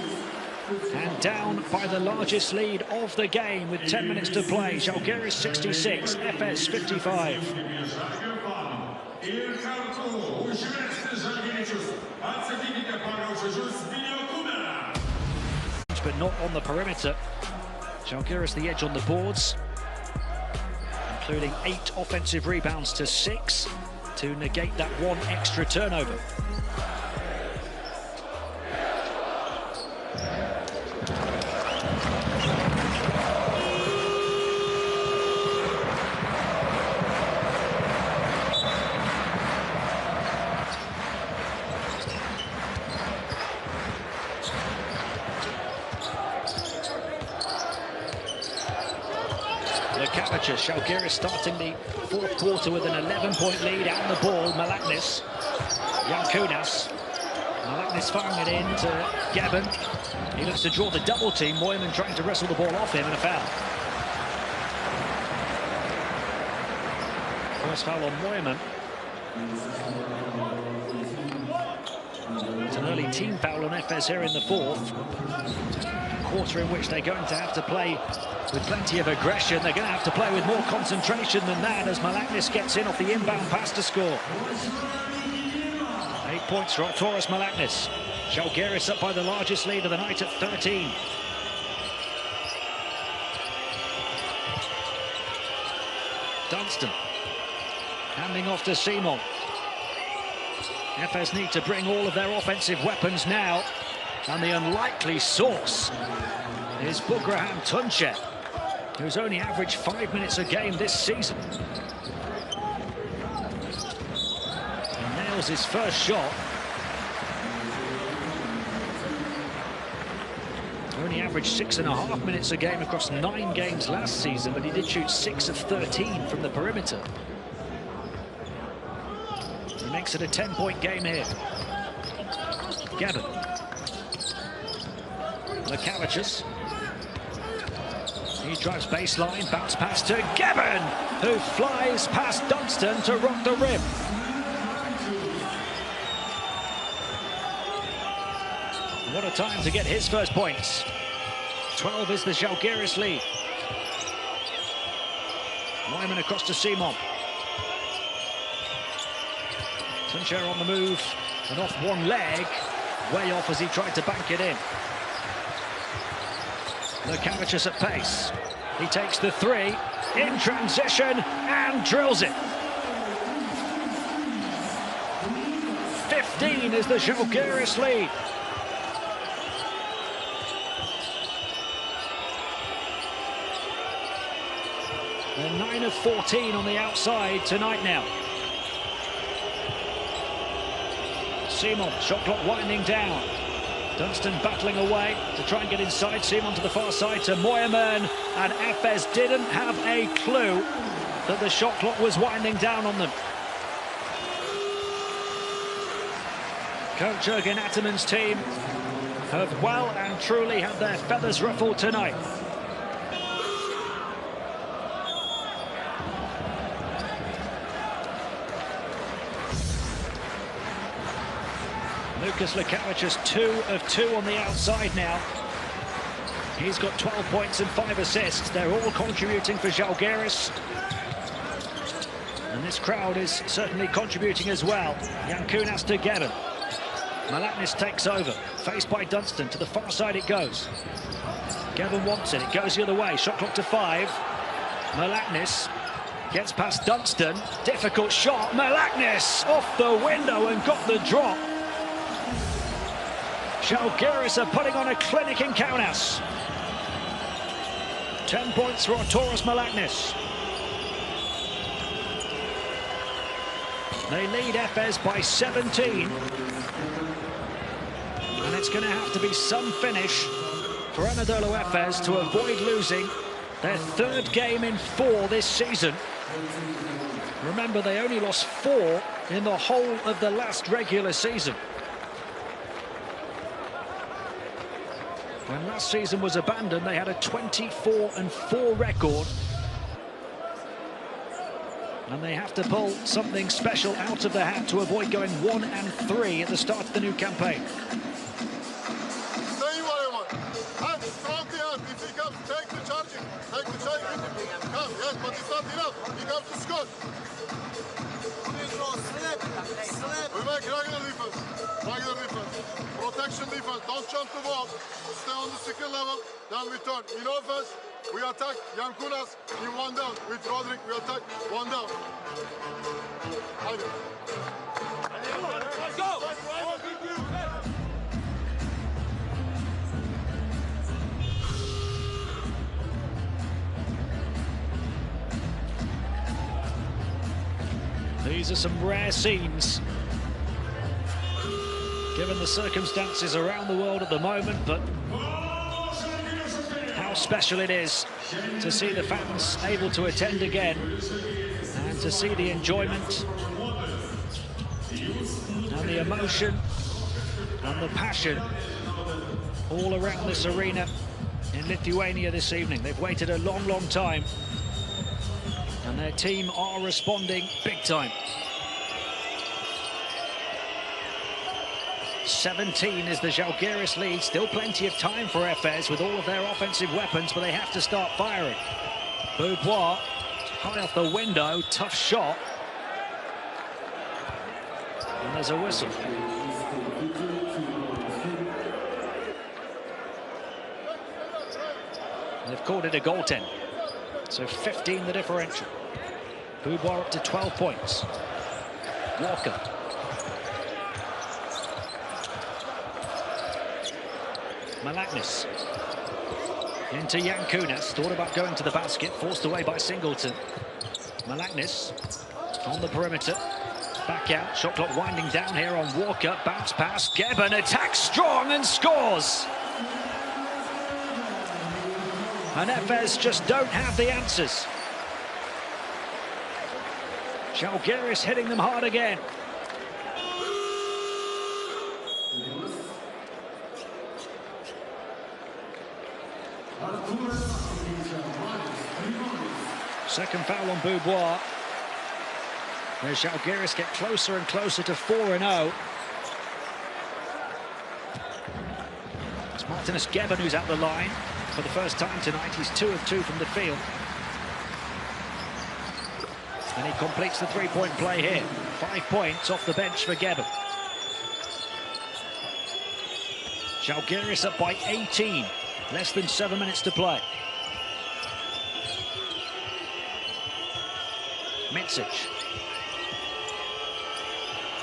and down by the largest lead of the game with 10 minutes to play. Zalguiris 66, Efes 55. But not on the perimeter. Zalguiris the edge on the boards, including 8 offensive rebounds to 6 to negate that 1 extra turnover. Lekavich, Zalguiris starting the fourth quarter with an 11-point lead out the ball. Malaknis, Yankunas. Malaknis firing it in to Gavin. He looks to draw the double team. Moyman trying to wrestle the ball off him, and a foul. First foul on Moyman. It's an early team foul on Efes here in the fourth quarter, in which they're going to have to play with plenty of aggression. They're going to have to play with more concentration than that as Malaknis gets in off the inbound pass to score. 8 points for Arturas Malaknis. Zalguiris up by the largest lead of the night at 13. Dunstan handing off to Simon. Efes need to bring all of their offensive weapons now, and the unlikely source is Bugraham Tunche, who's only averaged 5 minutes a game this season. He nails his first shot. Only averaged 6.5 minutes a game across 9 games last season, but he did shoot 6 of 13 from the perimeter. He makes it a 10-point game here. Gavin. Lekavich. He drives baseline, bounce pass to Gavin, who flies past Dunstan to rock the rim. What a time to get his first points. 12 is the Zalguiris lead. Moyman across to Simon. Tunche on the move and off one leg, way off as he tried to bank it in. Lekavich at pace. He takes the 3 in transition and drills it. 15 is the Zalguiris lead. They're 9 of 14 on the outside tonight now. Simon, shot clock winding down. Dunstan battling away to try and get inside. Simon to the far side to Moyman, and Efes didn't have a clue that the shot clock was winding down on them. Coach Jürgen Attermann's team have well and truly had their feathers ruffled tonight. Lukas Lekavich is 2 of 2 on the outside now. He's got 12 points and 5 assists. They're all contributing for Zalguiris. And this crowd is certainly contributing as well. Yankunas to Gavin. Malaknis takes over. Faced by Dunstan. To the far side it goes. Gavin wants it. It goes the other way. Shot clock to 5. Malaknis Gets past Dunstan. Difficult shot. Malaknis off the window and got the drop. Zalguiris are putting on a clinic in Kaunas. 10 points for Arturas Malaknis. They lead Efes by 17. And it's going to have to be some finish for AnadoluEfes to avoid losing their third game in 4 this season. Remember, they only lost 4 in the whole of the last regular season. When last season was abandoned, they had a 24-4 record. And they have to pull something special out of the hat to avoid going 1-3 at the start of the new campaign. Say what I want. I'm strong here. If he comes, take the charging. Take the charge with him. Come, yes, but it's not enough. He comes to score. Slip. We make regular defense. Regular defense. Protection defense. Don't jump the ball. Stay on the second level. Then we turn. In offense, we attack Yankunas in 1 down. With Roderick, we attack 1 down. Let's go! These are some rare scenes, given the circumstances around the world at the moment, but how special it is to see the fans able to attend again and to see the enjoyment and the emotion and the passion all around this arena in Lithuania this evening. They've waited a long, long time, and their team are responding big time. 17 is the Zalguiris lead. Still plenty of time for Efes with all of their offensive weapons, but they have to start firing. Boubois, high off the window, tough shot. And there's a whistle. They've called it a goaltend. So 15 the differential. Boubois up to 12 points. Walker. Malaknis. Into Yankunas. Thought about going to the basket. Forced away by Singleton. Malaknis on the perimeter. Back out. Shot clock winding down here on Walker. Bounce pass. Gebben attacks strong and scores. And Efes just don't have the answers. Zalguiris hitting them hard again. Second foul on Boubois. Where Zalguiris get closer and closer to 4-0. It's Martinus Gebben who's at the line for the first time tonight. He's 2 of 2 from the field. And he completes the three-point play here. 5 points off the bench for Gebben. Zalguiris up by 18. Less than 7 minutes to play. Mitsic.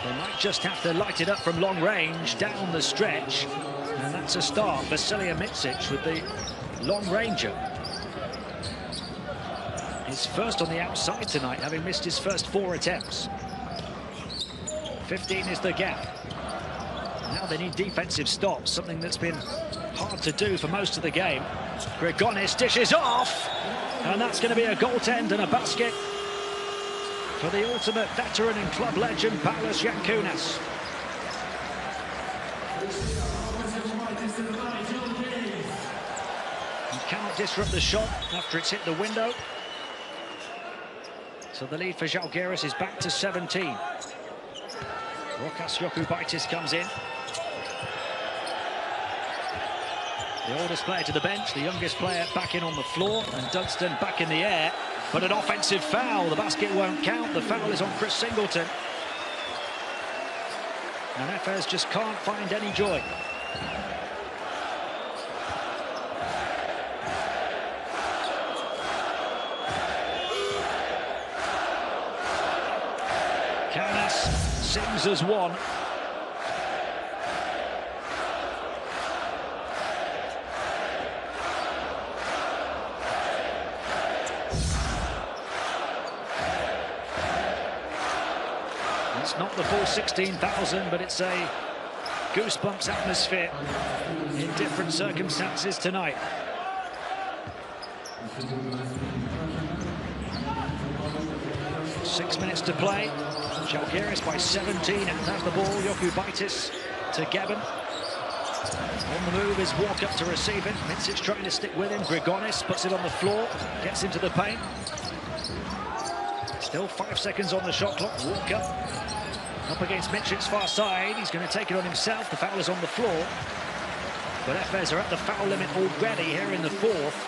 They might just have to light it up from long range down the stretch. And that's a start for Celia Mitsic with the long ranger. His first on the outside tonight, having missed his first 4 attempts. 15 is the gap. Now they need defensive stops, something that's been hard to do for most of the game. Grigonis dishes off, and that's going to be a goaltend and a basket for the ultimate veteran and club legend, Paulius Yankunas. He cannot disrupt the shot after it's hit the window. So the lead for Zalguiris is back to 17. Rokas Jokubaitis comes in. The oldest player to the bench, the youngest player back in on the floor, and Dunstan back in the air. But an offensive foul. The basket won't count. The foul is on Chris Singleton. And Efes just can't find any joy. sings as one. It's not the full 16,000, but it's a goosebumps atmosphere in different circumstances tonight. Six minutes to play. Zalguiris by 17 and has the ball. Zalguiris to Gebben. On the move is Walkup to receive it. Mitsic trying to stick with him. Grigonis puts it on the floor, gets into the paint. Still 5 seconds on the shot clock. Walkup up against Mitsic's far side. He's going to take it on himself. The foul is on the floor. But Efes are at the foul limit already here in the fourth,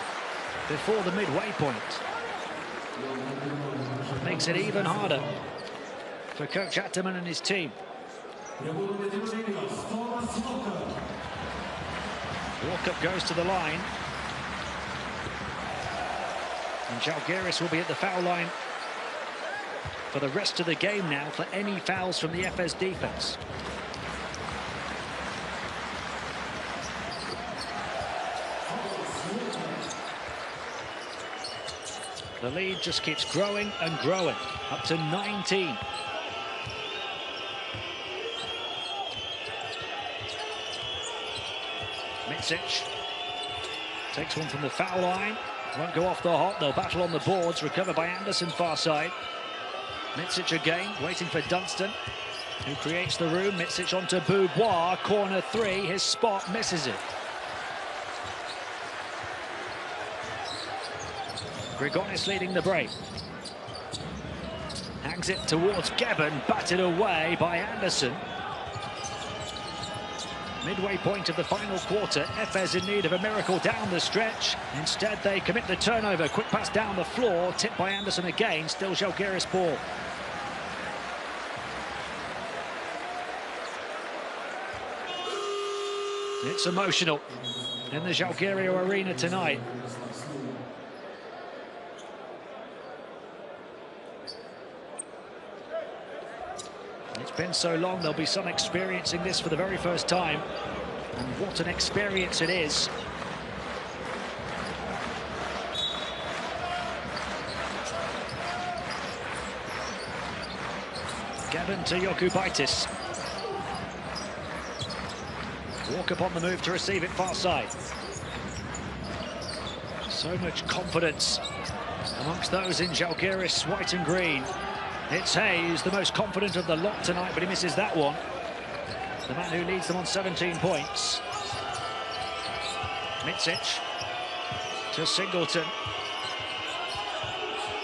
before the midway point. Makes it even harder for Coach Atterman and his team. Walkup goes to the line. And Zalguiris will be at the foul line for the rest of the game now for any fouls from the Efes defense. The lead just keeps growing and growing, up to 19. Mitsic takes one from the foul line. Won't go off the hop. They'll battle on the boards. Recovered by Anderson far side. Mitsic again, waiting for Dunstan, who creates the room. Mitsic onto Boubois. Corner three. His spot, misses it. Grigonis leading the break. Hangs it towards Gebben. Batted away by Anderson. Midway point of the final quarter. Efes in need of a miracle down the stretch. Instead, they commit the turnover. Quick pass down the floor. Tipped by Anderson again. Still Zalguiris ball. It's emotional in the Zalgiris arena tonight. It's been so long, there'll be some experiencing this for the very first time. And what an experience it is. Gebben to Zalguiris. Walkup on the move to receive it far side. So much confidence amongst those in Zalgiris white and green. It's Hayes, the most confident of the lot tonight, but he misses that one. The man who leads them on 17 points. Mitsic to Singleton.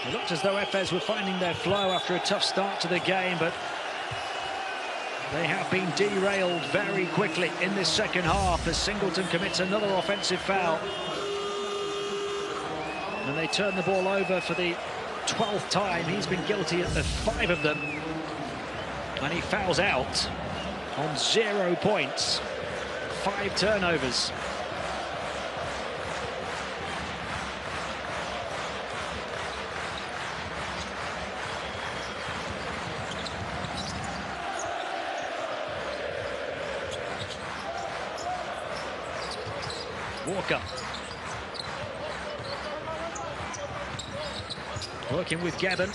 It looked as though Efes were finding their flow after a tough start to the game, but they have been derailed very quickly in this second half as Singleton commits another offensive foul. And they turn the ball over for the 12th time. He's been guilty of 5 of them. And he fouls out on 0 points. 5 turnovers. Walker working with Gebben.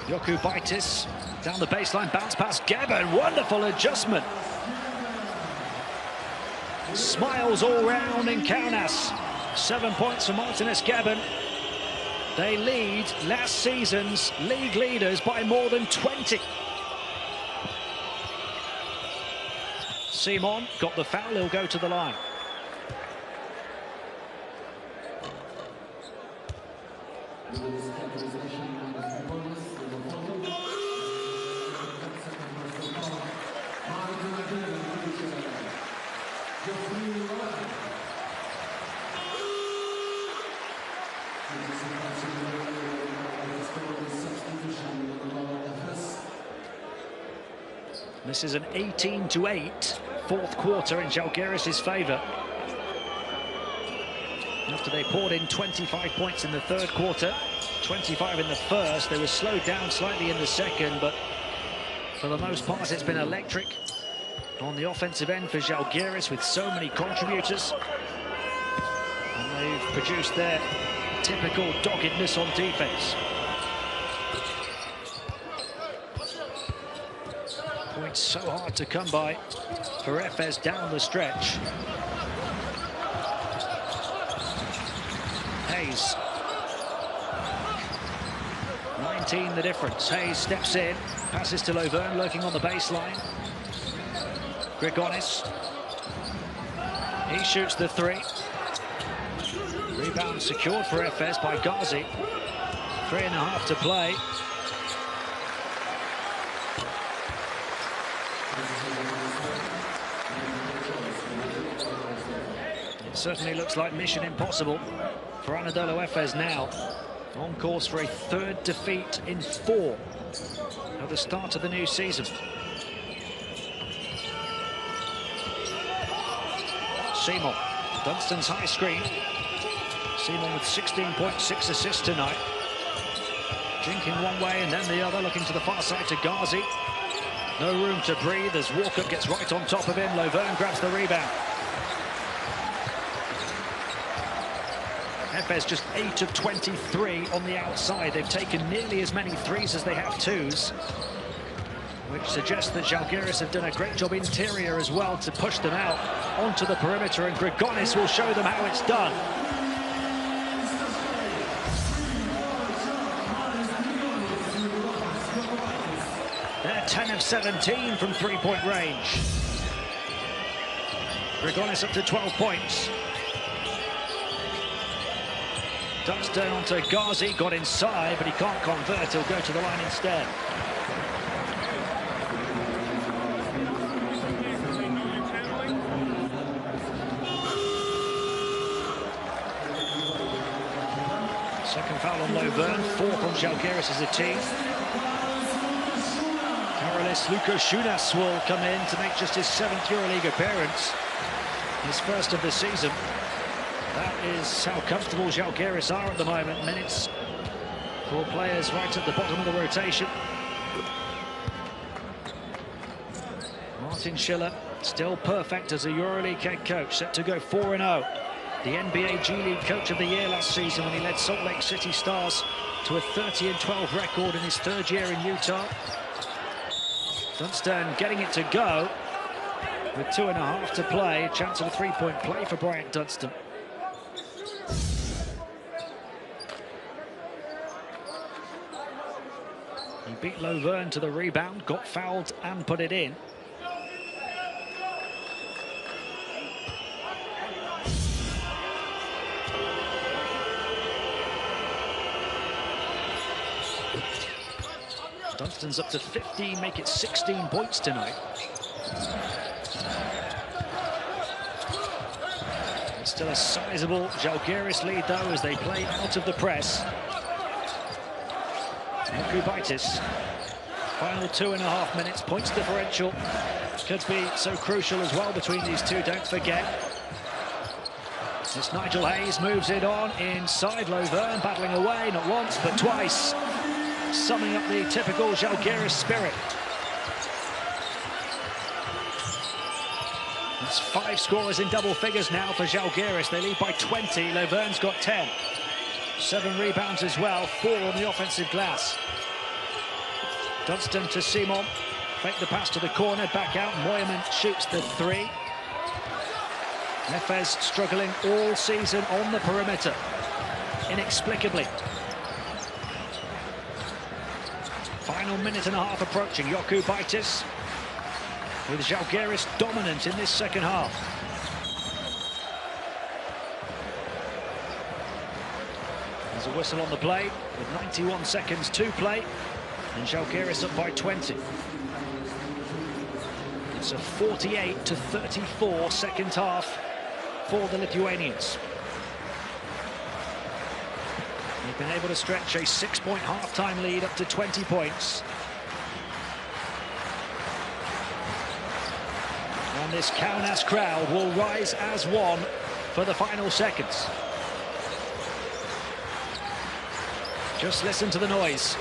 Zalguiris down the baseline, bounce past Gebben. Wonderful adjustment. Smiles all round in Kaunas. 7 points for Martinez Gebben. They lead last season's league leaders by more than 20. Simon got the foul, he'll go to the line. This is an 18-8 fourth quarter in Zalgiris' favour. After they poured in 25 points in the third quarter, 25 in the first, they were slowed down slightly in the second, but For the most part, it's been electric on the offensive end for Zalguiris with so many contributors. And they've produced their typical doggedness on defense. Points so hard to come by for Efes down the stretch. Hayes. 19 the difference. Hayes steps in, passes to Lovern, lurking on the baseline. Grigonis. He shoots the three. Rebound secured for Efes by Ghazi. 3.5 to play. It certainly looks like mission impossible for AnadoluEfes now. On course for a third defeat in 4 at the start of the new season. Simon, Dunstan's high screen. Simon with 16.6 assists tonight. Drinking one way and then the other, looking to the far side to Ghazi. No room to breathe as Walker gets right on top of him. Lovern grabs the rebound. Efes just 8 of 23 on the outside. They've taken nearly as many threes as they have twos, which suggests that Zalguiris have done a great job interior as well to push them out onto the perimeter, and Grigonis will show them how it's done. They're 10 of 17 from three-point range. Grigonis up to 12 points. Dunstan onto Ghazi, got inside, but he can't convert. He'll go to the line instead. Second foul on Lovern, 4 from Zalguiris as a team. Karolis Lukashunas will come in to make just his 7th EuroLeague appearance, his first of the season. That is how comfortable Zalguiris are at the moment. Minutes for players right at the bottom of the rotation. Martin Schiller, still perfect as a EuroLeague head coach, set to go 4-0. The NBA G League Coach of the Year last season when he led Salt Lake City Stars to a 30-12 record in his 3rd year in Utah. Dunstan getting it to go with 2.5 to play. A chance of a 3-point play for Bryant Dunstan. He beat Lovern to the rebound, got fouled and put it in. Dunstan's up to 15, make it 16 points tonight. It's still a sizable Zalguiris lead though as they play out of the press. Kubaitis, final 2.5 minutes, points differential could be so crucial as well between these two, don't forget. It's Nigel Hayes, moves it on inside. Lovern battling away, not once but twice, summing up the typical Zalguiris spirit. That's 5 scorers in double figures now for Zalguiris. They lead by 20, Lovern's got 10. 7 rebounds as well, 4 on the offensive glass. Dunstan to Simon, fake the pass to the corner, back out. Moyerman shoots the 3. Efes struggling all season on the perimeter, inexplicably. Final 1.5 minutes approaching. Kubaitis with Zalguiris dominant in this second half. There's a whistle on the play with 91 seconds to play, and Zalguiris up by 20. It's a 48-34 second half for the Lithuanians. They've been able to stretch a 6-point half-time lead up to 20 points. And this Kaunas crowd will rise as one for the final seconds. Just listen to the noise.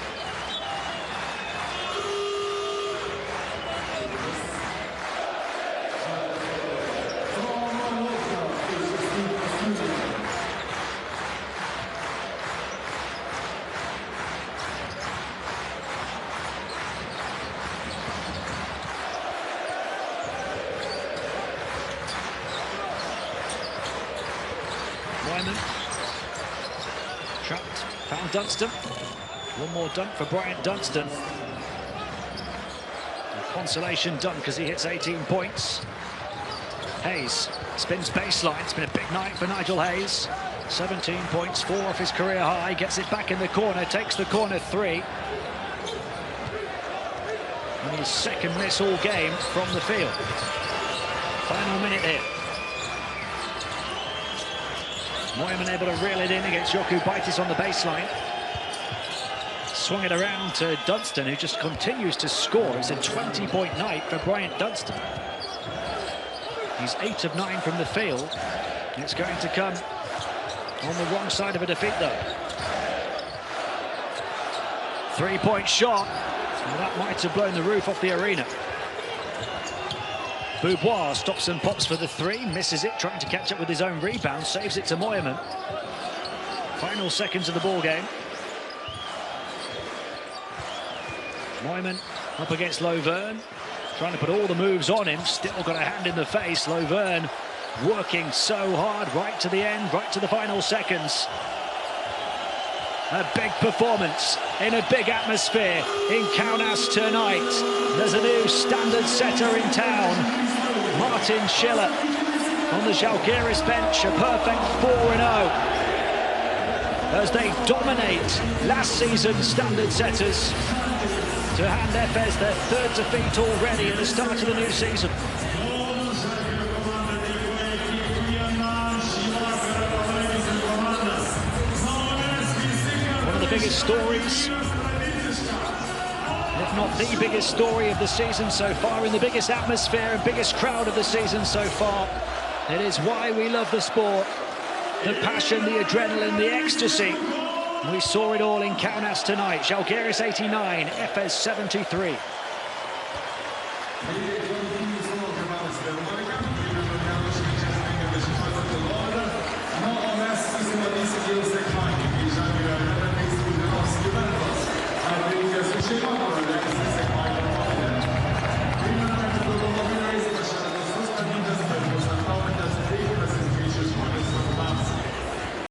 Dunstan. One more dunk for Bryant Dunstan. A consolation dunk as he hits 18 points. Hayes spins baseline. It's been a big night for Nigel Hayes. 17 points, 4 off his career high. Gets it back in the corner, takes the corner 3. And his second miss all game from the field. Final minute here. Moyman able to reel it in against Jokubaitis on the baseline. Swung it around to Dunstan, who just continues to score. It's a 20-point night for Bryant Dunstan. He's 8 of 9 from the field. It's going to come on the wrong side of a defeat, though. 3-point shot. And that might have blown the roof off the arena. Beaubois stops and pops for the 3, misses it, trying to catch up with his own rebound, saves it to Moyman. Final seconds of the ball game. Moyman up against Lovern, trying to put all the moves on him, still got a hand in the face. Lovern working so hard right to the end, right to the final seconds. A big performance in a big atmosphere in Kaunas tonight. There's a new standard setter in town. Martin Schiller on the Zalguiris bench, a perfect 4-0. As they dominate last season's standard setters to hand Efes their 3rd defeat already at the start of the new season. Biggest stories, if not the biggest story of the season so far, in the biggest atmosphere and biggest crowd of the season so far. It is why we love the sport. The passion, the adrenaline, the ecstasy. We saw it all in Kaunas tonight. Zalguiris 89, Efes 73.